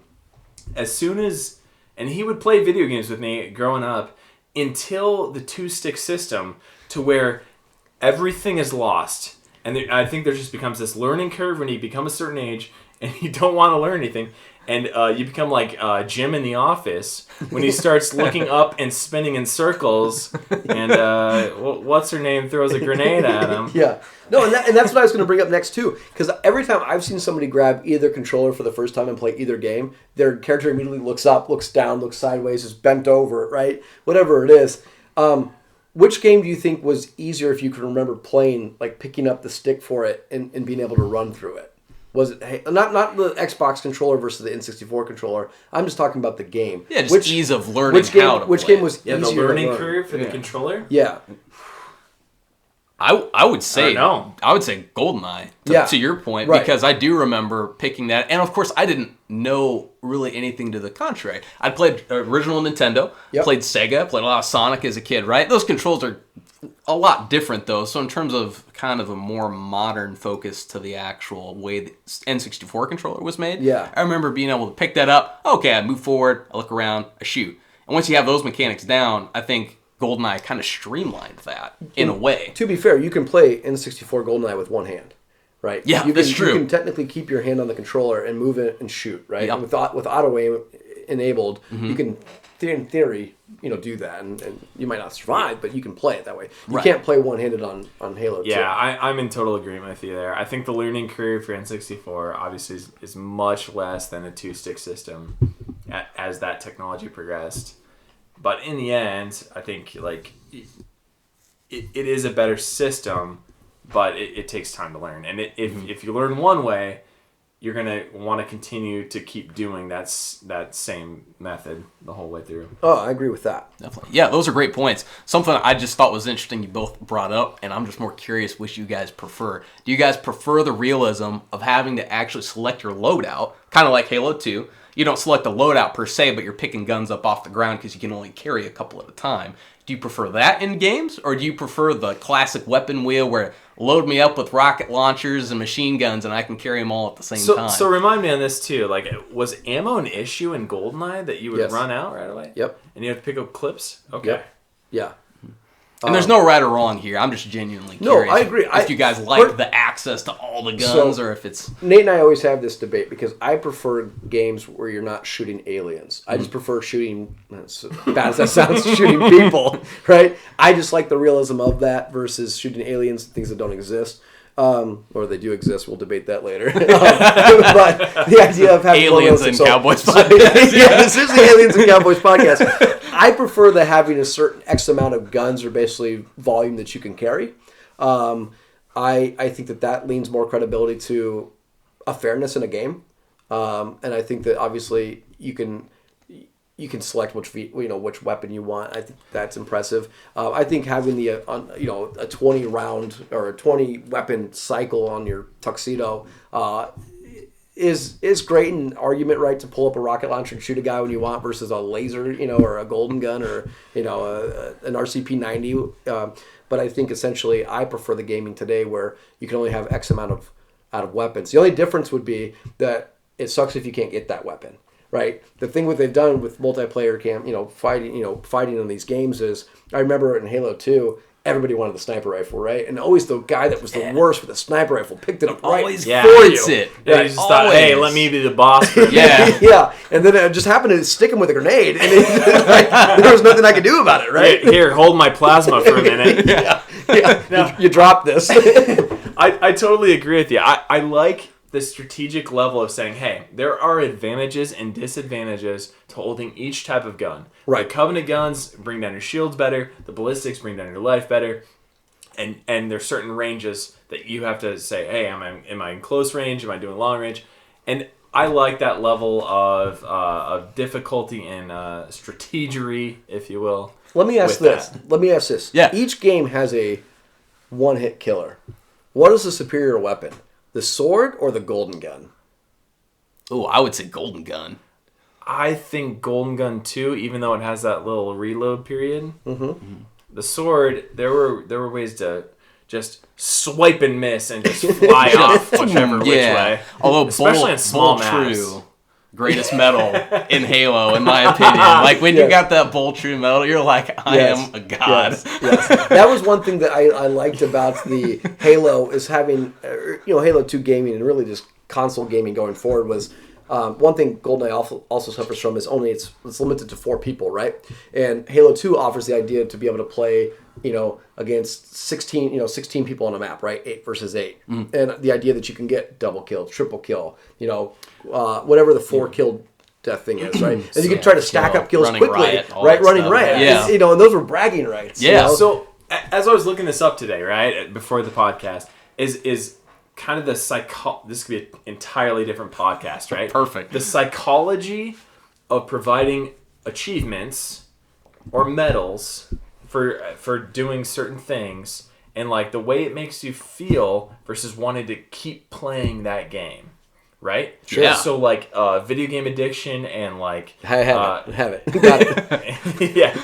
as soon as... And he would play video games with me growing up until the 2-stick system, to where everything is lost. And I think there just becomes this learning curve when you become a certain age and you don't want to learn anything. And you become like Jim in the office when he starts looking up and spinning in circles, and what's her name throws a grenade at him. Yeah. No, and that's what I was going to bring up next, too. Because every time I've seen somebody grab either controller for the first time and play either game, their character immediately looks up, looks down, looks sideways, is bent over, right? Whatever it is. Which game do you think was easier if you can remember playing, like picking up the stick for it and being able to run through it? Was it not the Xbox controller versus the N64 controller? I'm just talking about the game. Yeah, just ease of learning how to play. Which game was easier the learning to learn? curve for the controller? Yeah. I would say no. I would say GoldenEye to your point, right. because I do remember picking that, and of course I didn't know really anything to the contrary. I played original Nintendo, played Sega, played a lot of Sonic as a kid. Right, those controls are a lot different though. So in terms of kind of a more modern focus to the actual way the N64 controller was made, I remember being able to pick that up. Okay, I move forward, I look around, I shoot, and once you have those mechanics down, I think GoldenEye kind of streamlined that in a way. To be fair, you can play N64 GoldenEye with one hand, right? Yeah, that's true. You can technically keep your hand on the controller and move it and shoot, right? Yep. With auto aim enabled, you can, in theory, do that, and you might not survive, but you can play it that way. You can't play one-handed on Halo 2. Yeah, I'm in total agreement with you there. I think the learning curve for N64 obviously is much less than a two-stick system as that technology progressed. But in the end, I think it is a better system, but it takes time to learn. And if you learn one way, you're gonna want to continue to keep doing that same method the whole way through. Oh, I agree with that. Definitely. Yeah, those are great points. Something I just thought was interesting you both brought up, and I'm just more curious which you guys prefer. Do you guys prefer the realism of having to actually select your loadout, kind of like Halo 2? You don't select the loadout per se, but you're picking guns up off the ground because you can only carry a couple at a time. Do you prefer that in games, or do you prefer the classic weapon wheel where load me up with rocket launchers and machine guns and I can carry them all at the same time? So remind me on this too. Was ammo an issue in GoldenEye that you would run out right away? Yep. And you have to pick up clips? Okay. Yep. Yeah. And there's no right or wrong here. I'm just genuinely curious. No, I agree. If you guys like the access to all the guns, or if it's... Nate and I always have this debate because I prefer games where you're not shooting aliens. I just prefer shooting, as bad as that sounds, shooting people, right? I just like the realism of that versus shooting aliens, things that don't exist. Or they do exist. We'll debate that later. But the idea of having Aliens and Cowboys podcast. Yeah, this is the Aliens and Cowboys podcast. I prefer the having a certain X amount of guns or basically volume that you can carry. I think that leans more credibility to a fairness in a game, and I think that obviously you can select which weapon you want. I think that's impressive. I think having a 20 round or a 20 weapon cycle on your tuxedo is great in argument, right? To pull up a rocket launcher and shoot a guy when you want versus a laser, or a golden gun or an RCP-90. But I think essentially I prefer the gaming today where you can only have X amount out of weapons. The only difference would be that it sucks if you can't get that weapon. Right. The thing what they've done with multiplayer fighting in these games is, I remember in Halo 2, everybody wanted the sniper rifle, right? And always the guy that was the worst with the sniper rifle picked it up right for you. It. Yeah, you just thought, hey, let me be the boss. Yeah. And then it just happened to stick him with a grenade, and there was nothing I could do about it, right? Here, hold my plasma for a minute. Yeah. You dropped this. I totally agree with you. I like the strategic level of saying, hey, there are advantages and disadvantages to holding each type of gun. Right. The Covenant guns bring down your shields better. The ballistics bring down your life better. And there's certain ranges that you have to say, hey, am I in close range? Am I doing long range? And I like that level of difficulty and strategery, if you will. Let me ask this. Yeah. Each game has a one-hit killer. What is the superior weapon? The sword or the golden gun? Oh, I would say golden gun. I think golden gun too, even though it has that little reload period. Mm-hmm. The sword, there were ways to just swipe and miss and just fly off whichever which way. Although especially in small maps. True. Greatest medal in Halo, in my opinion. Like when you got that Bull True medal, you're like, I am a god. Yes. That was one thing that I liked about the Halo is having, Halo 2 gaming and really just console gaming going forward was one thing GoldenEye also suffers from is only it's limited to 4 people, right? And Halo 2 offers the idea to be able to play, against 16 people on a map, right? 8 versus 8. And the idea that you can get double kill, triple kill, whatever the 4 kill death thing is, right? And you can try to stack up kills quickly, right? Running riot. Yeah. And those were bragging rights. Yeah. So as I was looking this up today, right, before the podcast, is kind of this could be an entirely different podcast, right? Perfect. The psychology of providing achievements or medals for doing certain things and like the way it makes you feel versus wanting to keep playing that game, right? Sure. Yeah. So like video game addiction and like I have it. Got it. yeah.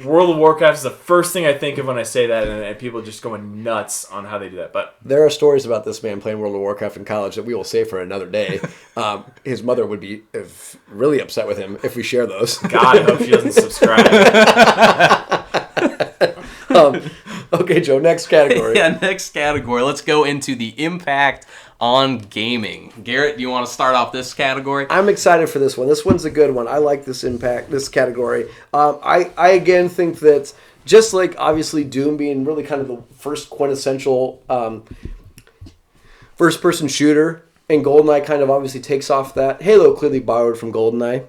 World of Warcraft is the first thing I think of when I say that, and people just going nuts on how they do that. But there are stories about this man playing World of Warcraft in college that we will save for another day. His mother would be really upset with him if we share those. God, I hope she doesn't subscribe. Okay, Joe, next category. Yeah, next category. Let's go into the impact on gaming. Garrett, do you want to start off this category? I'm excited for this one. This one's a good one. I like this category. I again think that just like obviously Doom being really kind of the first quintessential first-person shooter, and GoldenEye kind of obviously takes off that. Halo clearly borrowed from GoldenEye.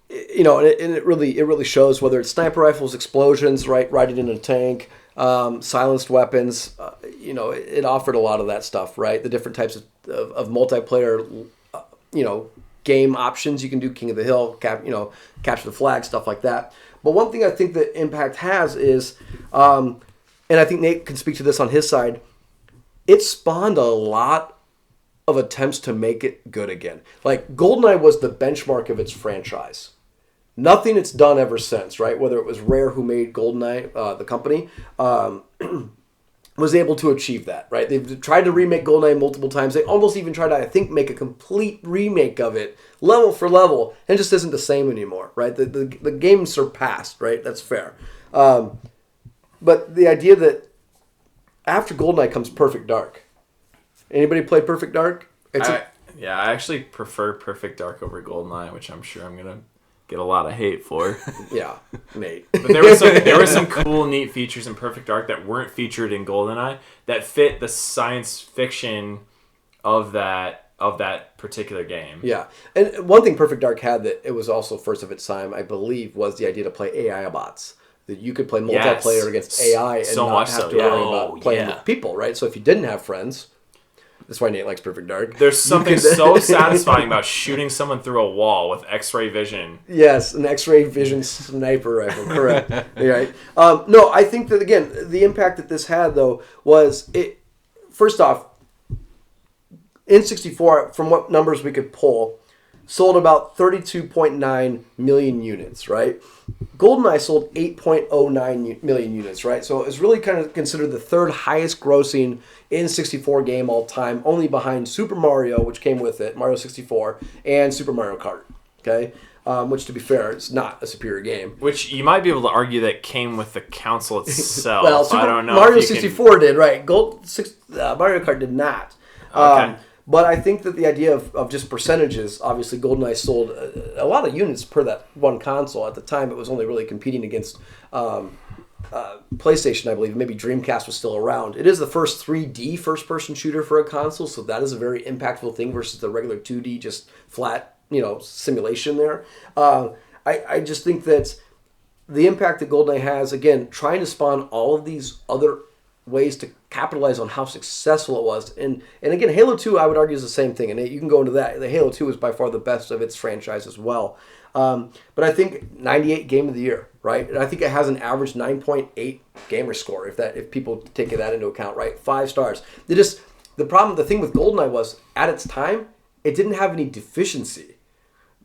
You know, and it really shows, whether it's sniper rifles, explosions, right, riding in a tank, silenced weapons. You know, it offered a lot of that stuff, right? The different types of multiplayer, you know, game options you can do. King of the Hill, capture the flag, stuff like that. But one thing I think that Impact has is, and I think Nate can speak to this on his side, it spawned a lot of attempts to make it good again. Like, GoldenEye was the benchmark of its franchise. Nothing it's done ever since, right? Whether it was Rare who made GoldenEye, the company, was able to achieve that, right? They've tried to remake GoldenEye multiple times. They almost even tried to, I think, make a complete remake of it, level for level, and it just isn't the same anymore, right? The game surpassed, right? That's fair. But the idea that after GoldenEye comes Perfect Dark. Anybody play Perfect Dark? I actually prefer Perfect Dark over GoldenEye, which I'm sure I'm going to get a lot of hate for. Yeah, Nate. But there were some cool, neat features in Perfect Dark that weren't featured in GoldenEye that fit the science fiction of that particular game. Yeah, and one thing Perfect Dark had that it was also first of its time, I believe, was the idea to play AI bots. That you could play multiplayer against AI and so not have to worry about playing yeah. with people, right? So if you didn't have friends, that's why Nate likes Perfect Dark. There's something so satisfying about shooting someone through a wall with X-ray vision. Yes, an X-ray vision sniper rifle, correct. Right. No, I think that, again, the impact that this had, though, was it. First off, N64, from what numbers we could pull, sold about 32.9 million units, right? GoldenEye sold 8.09 million units, right? So it was really kind of considered the third highest grossing N64 game all time, only behind Super Mario, which came with it, Mario 64, and Super Mario Kart, okay? Which, to be fair, is not a superior game. Which you might be able to argue that came with the console itself. Well, I don't know. Mario 64 did, right? Mario Kart did not. Okay. But I think that the idea of just percentages, obviously GoldenEye sold a lot of units per that one console. At the time, it was only really competing against PlayStation, I believe. Maybe Dreamcast was still around. It is the first 3D first-person shooter for a console, so that is a very impactful thing versus the regular 2D, just flat, simulation there. I just think that the impact that GoldenEye has, again, trying to spawn all of these other ways to capitalize on how successful it was. And again, Halo 2, I would argue, is the same thing. And you can go into that. The Halo 2 is by far the best of its franchise as well. But I think 98 Game of the Year, right? And I think it has an average 9.8 gamer score, if people take that into account, right? 5 stars. The thing with GoldenEye was, at its time, it didn't have any deficiency.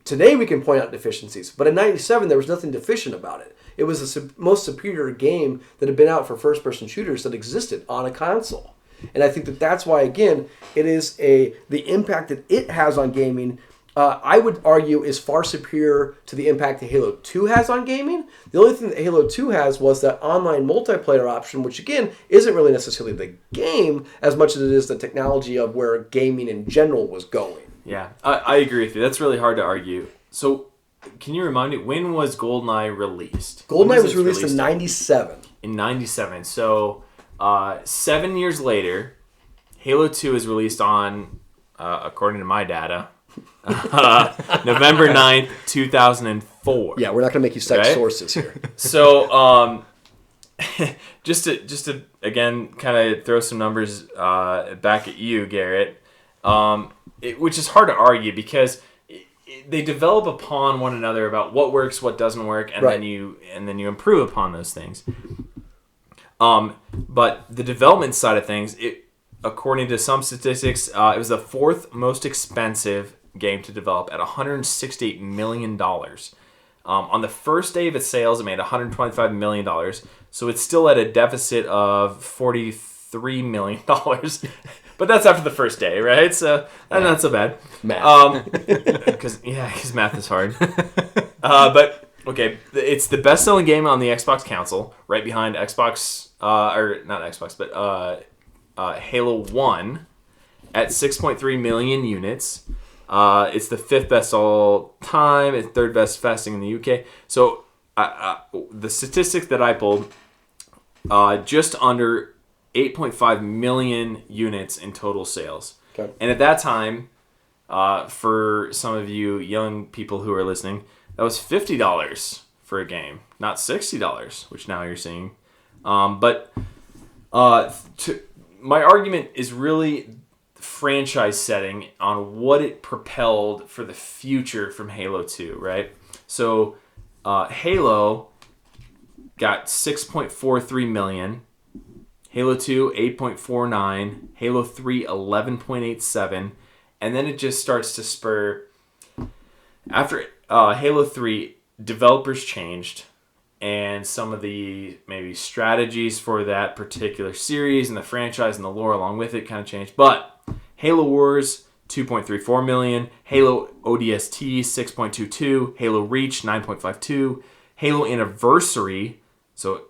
Today we can point out deficiencies, but in 97 there was nothing deficient about it. It was the most superior game that had been out for first-person shooters that existed on a console. And I think that that's why, again, it is the impact that it has on gaming, I would argue, is far superior to the impact that Halo 2 has on gaming. The only thing that Halo 2 has was that online multiplayer option, which, again, isn't really necessarily the game as much as it is the technology of where gaming in general was going. Yeah, I agree with you. That's really hard to argue. So, can you remind me, when was GoldenEye released? GoldenEye was released in 97. In 97. So, 7 years later, Halo 2 is released on, according to my data, November 9th, 2004. Yeah, we're not going to make you cite sources here. So, just to again kind of throw some numbers back at you, Garrett, which is hard to argue because they develop upon one another about what works, what doesn't work, and right. then you improve upon those things. But the development side of things, according to some statistics, it was the fourth most expensive game to develop at $168 million. On the first day of its sales, it made $125 million. So it's still at a deficit of $43 million. But that's after the first day, right? So not so bad. Math. Because math is hard. But okay, it's the best-selling game on the Xbox console, right behind Xbox, or not Xbox, but Halo 1 at 6.3 million units. It's the fifth best all time. It's third best fasting in the UK. So the statistics that I pulled, just under 8.5 million units in total sales. Okay. And at that time, for some of you young people who are listening, that was $50 for a game, not $60, which now you're seeing. My argument is really franchise setting on what it propelled for the future from Halo 2, right? So Halo got 6.43 million, Halo 2 8.49, Halo 3 11.87, and then it just starts to spur. After Halo 3, developers changed, and some of the maybe strategies for that particular series and the franchise and the lore along with it kind of changed. But Halo Wars, 2.34 million, Halo ODST, 6.22, Halo Reach, 9.52, Halo Anniversary, so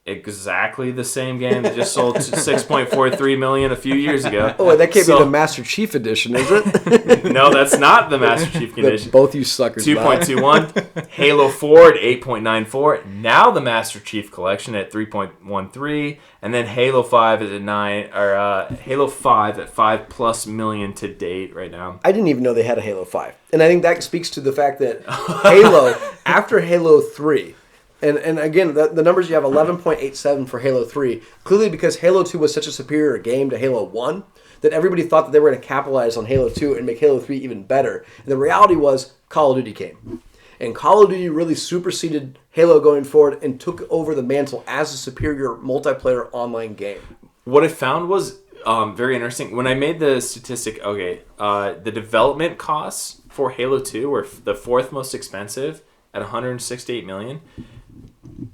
exactly the same game that just sold 6.43 million a few years ago. Oh, that can't be the Master Chief Edition, is it? No, that's not the Master Chief Edition. Both you suckers. 2.21. Halo 4 at 8.94. Now the Master Chief Collection at 3.13, and then Halo 5 is at 9, or Halo 5 at 5+ million to date right now. I didn't even know they had a Halo 5, and I think that speaks to the fact that Halo, after Halo 3. And again, the numbers you have 11.87 for Halo 3, clearly because Halo 2 was such a superior game to Halo 1 that everybody thought that they were going to capitalize on Halo 2 and make Halo 3 even better. And the reality was Call of Duty came. And Call of Duty really superseded Halo going forward and took over the mantle as a superior multiplayer online game. What I found was very interesting. When I made the statistic, the development costs for Halo 2 were the fourth most expensive at $168 million.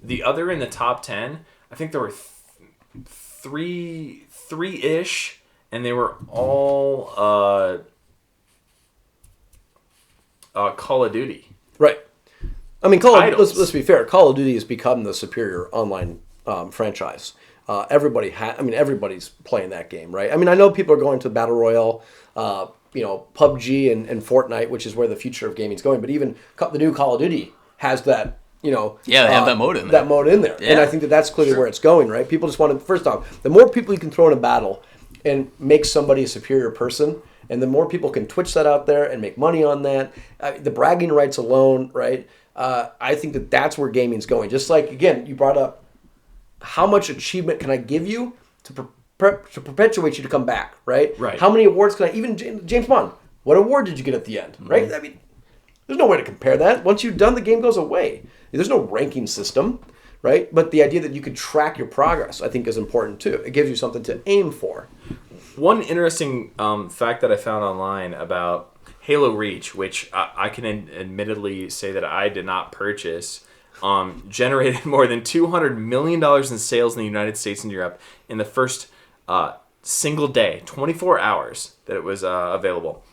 The other in the top 10, I think there were three-ish, and they were all Call of Duty. Right. I mean, let's be fair. Call of Duty has become the superior online franchise. Everybody's playing that game, right? I mean, I know people are going to Battle Royale, PUBG and Fortnite, which is where the future of gaming is going. But even the new Call of Duty has that. They have that mode in there. That mode in there. Yeah. And I think that's clearly where it's going, right? People just want to, first off, the more people you can throw in a battle and make somebody a superior person, and the more people can Twitch that out there and make money on that, the bragging rights alone, right? I think that's where gaming's going. Just like, again, you brought up, how much achievement can I give you to perpetuate you to come back, right? Right. How many awards can I, even James Bond, what award did you get at the end, right? Mm-hmm. I mean, there's no way to compare that. Once you've done, the game goes away. There's no ranking system, right? But the idea that you could track your progress, I think, is important too. It gives you something to aim for. One interesting fact that I found online about Halo Reach, which I can admittedly say that I did not purchase, generated more than $200 million in sales in the United States and Europe in the first single day, 24 hours that it was available.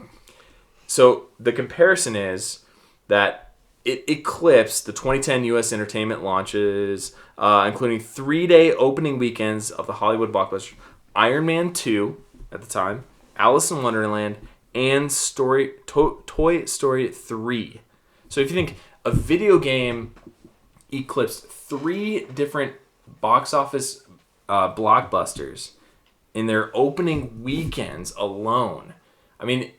So the comparison is that it eclipsed the 2010 U.S. entertainment launches, including 3-day opening weekends of the Hollywood blockbuster Iron Man 2 at the time, Alice in Wonderland, and Toy Story 3. So if you think a video game eclipsed 3 different box office blockbusters in their opening weekends alone, I mean,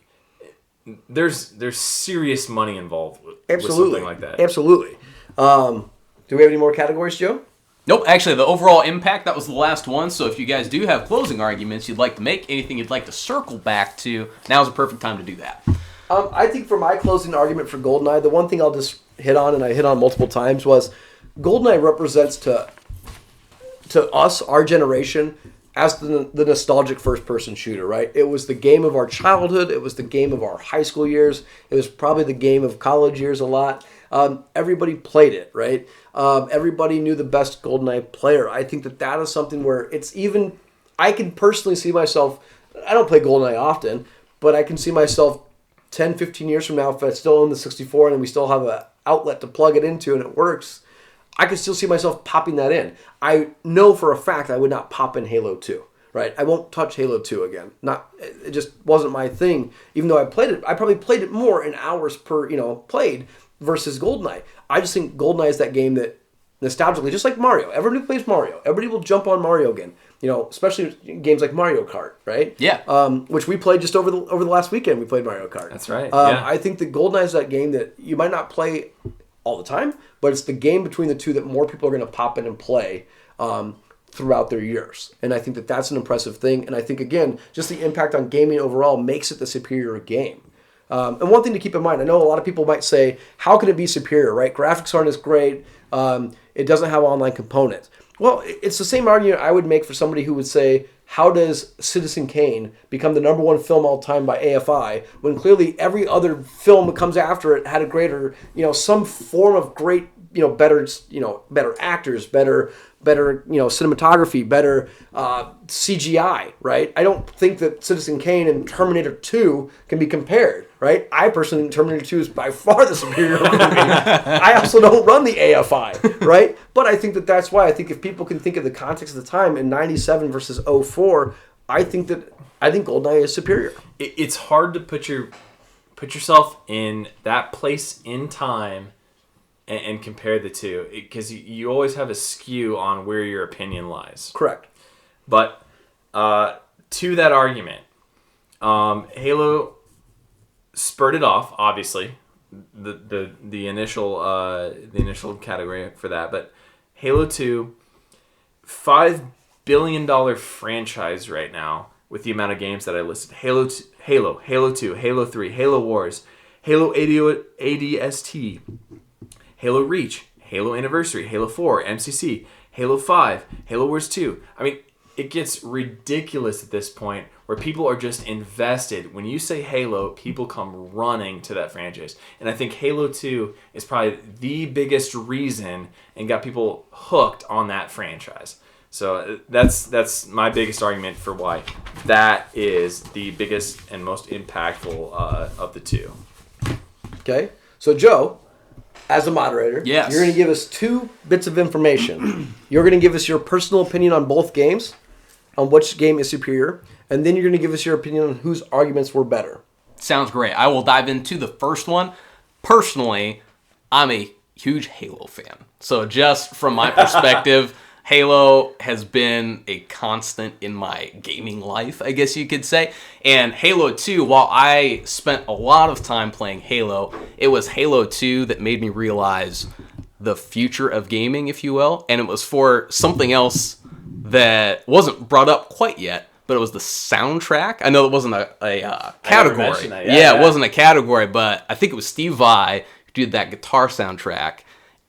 there's serious money involved with something like that. Absolutely. Do we have any more categories, Joe? Nope. Actually, the overall impact, that was the last one. So if you guys do have closing arguments you'd like to make, anything you'd like to circle back to, now's a perfect time to do that. I think for my closing argument for GoldenEye, the one thing I'll just hit on, and I hit on multiple times, was GoldenEye represents to to us, our generation, as the nostalgic first-person shooter, right? It was the game of our childhood. It was the game of our high school years. It was probably the game of college years a lot. Everybody played it, right? Everybody knew the best GoldenEye player. I think that is something where it's even... I can personally see myself... I don't play GoldenEye often, but I can see myself 10, 15 years from now, if I still own the 64 and we still have an outlet to plug it into and it works, I could still see myself popping that in. I know for a fact I would not pop in Halo 2, right? I won't touch Halo 2 again. It just wasn't my thing. Even though I played it, I probably played it more in hours per, played versus GoldenEye. I just think GoldenEye is that game that nostalgically, just like Mario, everybody plays Mario. Everybody will jump on Mario again. Especially games like Mario Kart, right? Yeah. Which we played just over the last weekend. We played Mario Kart. That's right. Yeah. I think that GoldenEye is that game that you might not play all the time, but it's the game between the two that more people are going to pop in and play throughout their years. And I think that that's an impressive thing. And I think, again, just the impact on gaming overall makes it the superior game. And one thing to keep in mind, I know a lot of people might say, how can it be superior, right? Graphics aren't as great. It doesn't have online components. Well, it's the same argument I would make for somebody who would say, how does Citizen Kane become the number one film all time by AFI when clearly every other film that comes after it had a greater, some form of great, better actors, better cinematography, better CGI, right? I don't think that Citizen Kane and Terminator 2 can be compared, right? I personally think Terminator 2 is by far the superior movie. I also don't run the AFI, right? But I think that's why I think if people can think of the context of the time in 97 versus 04, I think GoldenEye is superior. It's hard to put yourself in that place in time and compare the two, because you always have a skew on where your opinion lies. Correct. But to that argument, Halo spurted off, obviously, the initial category for that. But Halo 2, $5 billion franchise right now with the amount of games that I listed. Halo 2, Halo 3, Halo Wars, Halo ADST, Halo Reach, Halo Anniversary, Halo 4, MCC, Halo 5, Halo Wars 2. I mean, it gets ridiculous at this point where people are just invested. When you say Halo, people come running to that franchise. And I think Halo 2 is probably the biggest reason and got people hooked on that franchise. So that's my biggest argument for why that is the biggest and most impactful of the two. Okay. So, Joe, as a moderator, yes, you're going to give us 2 bits of information. You're going to give us your personal opinion on both games, on which game is superior, and then you're going to give us your opinion on whose arguments were better. Sounds great. I will dive into the first one. Personally, I'm a huge Halo fan. So just from my perspective, Halo has been a constant in my gaming life, I guess you could say. And Halo 2, while I spent a lot of time playing Halo, it was Halo 2 that made me realize the future of gaming, if you will. And it was for something else that wasn't brought up quite yet, but it was the soundtrack. I know it wasn't a category. Yeah, it wasn't a category, but I think it was Steve Vai who did that guitar soundtrack.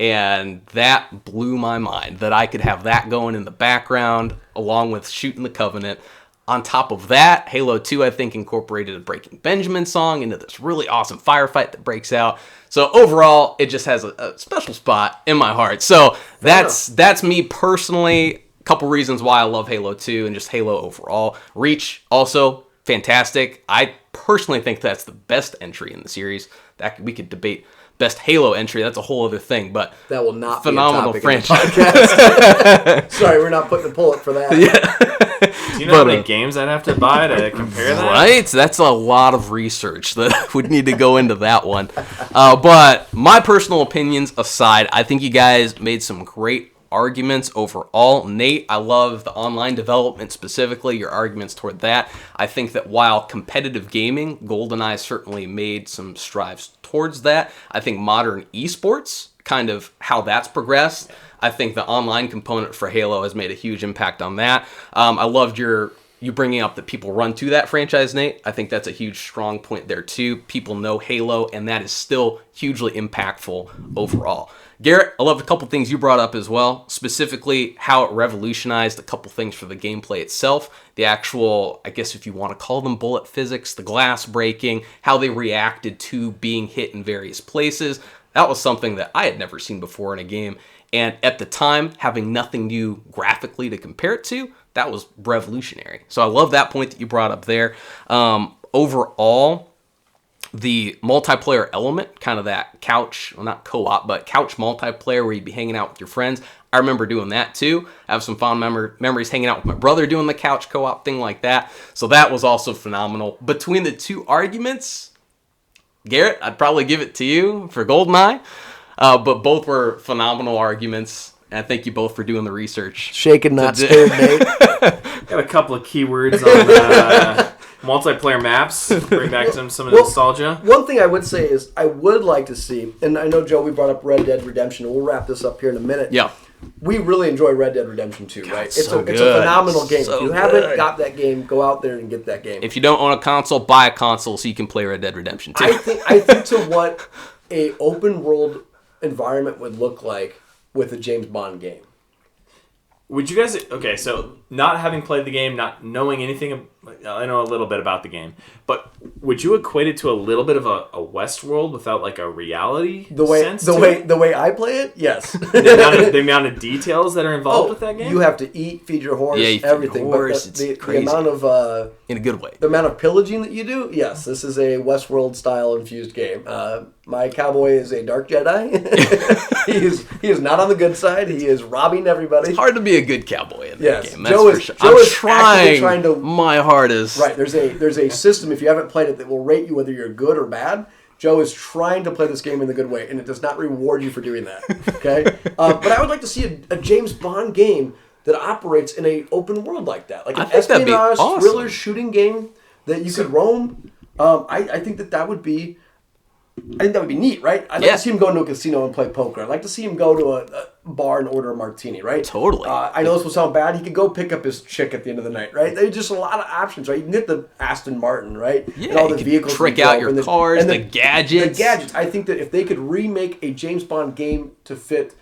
And that blew my mind, that I could have that going in the background along with Shooting the Covenant. On top of that, Halo 2, I think, incorporated a Breaking Benjamin song into this really awesome firefight that breaks out. So overall, it just has a special spot in my heart. So that's me personally. A couple reasons why I love Halo 2 and just Halo overall. Reach, also fantastic. I personally think that's the best entry in the series. That we could debate best Halo entry, that's a whole other thing, but that will not phenomenal be a franchise. Sorry, we're not putting a bullet for that. Yeah. Do you know how many games I'd have to buy to compare that? Right? That's a lot of research that would need to go into that one. But my personal opinions aside, I think you guys made some great arguments overall. Nate, I love the online development specifically, your arguments toward that. I think that while competitive gaming, GoldenEye certainly made some strides towards that. I think modern esports, kind of how that's progressed. I think the online component for Halo has made a huge impact on that. I loved your you bringing up that people run to that franchise, Nate, I think that's a huge strong point there too. People know Halo, and that is still hugely impactful overall. Garrett, I love a couple things you brought up as well, specifically how it revolutionized a couple things for the gameplay itself, the actual, I guess if you want to call them bullet physics, the glass breaking, how they reacted to being hit in various places. That was something that I had never seen before in a game, and at the time, having nothing new graphically to compare it to, that was revolutionary. So I love that point that you brought up there. Overall, the multiplayer element, kind of that couch, well, not co-op, but couch multiplayer where you'd be hanging out with your friends. I remember doing that too. I have some fond memories hanging out with my brother doing the couch co-op thing like that. So that was also phenomenal. Between the two arguments, Garrett, I'd probably give it to you for GoldenEye. But both were phenomenal arguments. And I thank you both for doing the research. Shaken, not stirred, Nate. Got a couple of keywords on multiplayer maps. Bring back some of the nostalgia. One thing I would say is I would like to see, and I know, Joe, we brought up Red Dead Redemption, and we'll wrap this up here in a minute. Yeah. We really enjoy Red Dead Redemption 2, right? It's so a good. phenomenal game. So if you haven't good. got that game, go out there and get that game. If you don't own a console, buy a console so you can play Red Dead Redemption 2. I think to what a open world environment would look like with a James Bond game. Would you guys... Okay, so not having played the game, not knowing anything... I know a little bit about the game, but would you equate it to a little bit of a Westworld without like a reality sense the way I play it? Yes. the amount of details that are involved with that game? You have to eat, feed your horse, everything. Your horse, but it's the crazy. amount of... in a good way. The amount of pillaging that you do, yes, this is a Westworld-style infused game. My cowboy is a dark Jedi. he is not on the good side. He is robbing everybody. It's hard to be a good cowboy in that game. That's Joe for sure. Joe I'm is trying to... my hardest. Right, there's a system, if you haven't played it, that will rate you whether you're good or bad. Joe is trying to play this game in the good way, and it does not reward you for doing that. Okay? But I would like to see a James Bond game that operates in an open world like that. Like an espionage, awesome. thriller shooting game that you could roam. I think that would be... I think that would be neat, right? I'd like to see him go into a casino and play poker. I'd like to see him go to a bar and order a martini, right? Totally. I know this will sound bad. He could go pick up his chick at the end of the night, right? There's just a lot of options, right? You can get the Aston Martin, right? Yeah, and all you the can vehicles. trick out your cars, the gadgets. The gadgets. I think that if they could remake a James Bond game to fit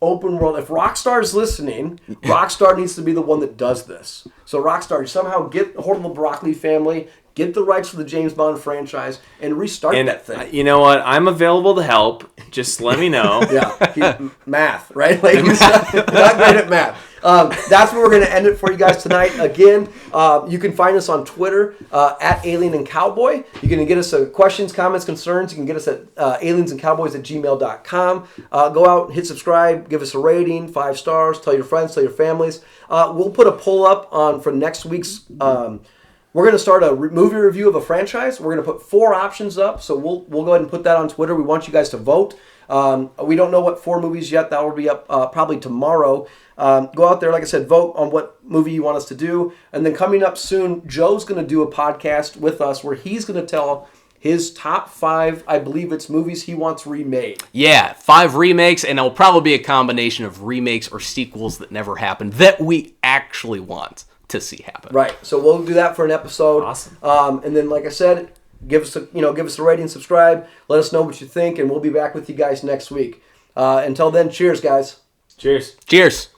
open world, if Rockstar is listening, Rockstar needs to be the one that does this. So Rockstar, somehow get a hold of the Broccoli family, get the rights for the James Bond franchise, and restart that thing. You know what? I'm available to help. Just let me know. Math, right? Like, he's not great at math. That's where we're going to end it for you guys tonight. Again, you can find us on Twitter at Alien and Cowboy. You can get us questions, comments, concerns. You can get us at aliensandcowboys@gmail.com. Go out, hit subscribe, give us a rating, 5 stars, tell your friends, tell your families. We'll put a poll up for next week's... we're going to start a movie review of a franchise. We're going to put 4 options up, so we'll go ahead and put that on Twitter. We want you guys to vote. We don't know what 4 movies yet. That will be up probably tomorrow. Go out there, like I said, vote on what movie you want us to do. And then coming up soon, Joe's going to do a podcast with us where he's going to tell his top 5, I believe it's movies he wants remade. Yeah, 5 remakes, and it'll probably be a combination of remakes or sequels that never happened that we actually want to see happen. Right. So we'll do that for an episode. Awesome. And then, like I said, give us a rating, subscribe, let us know what you think, and we'll be back with you guys next week. Until then, cheers, guys. Cheers. Cheers.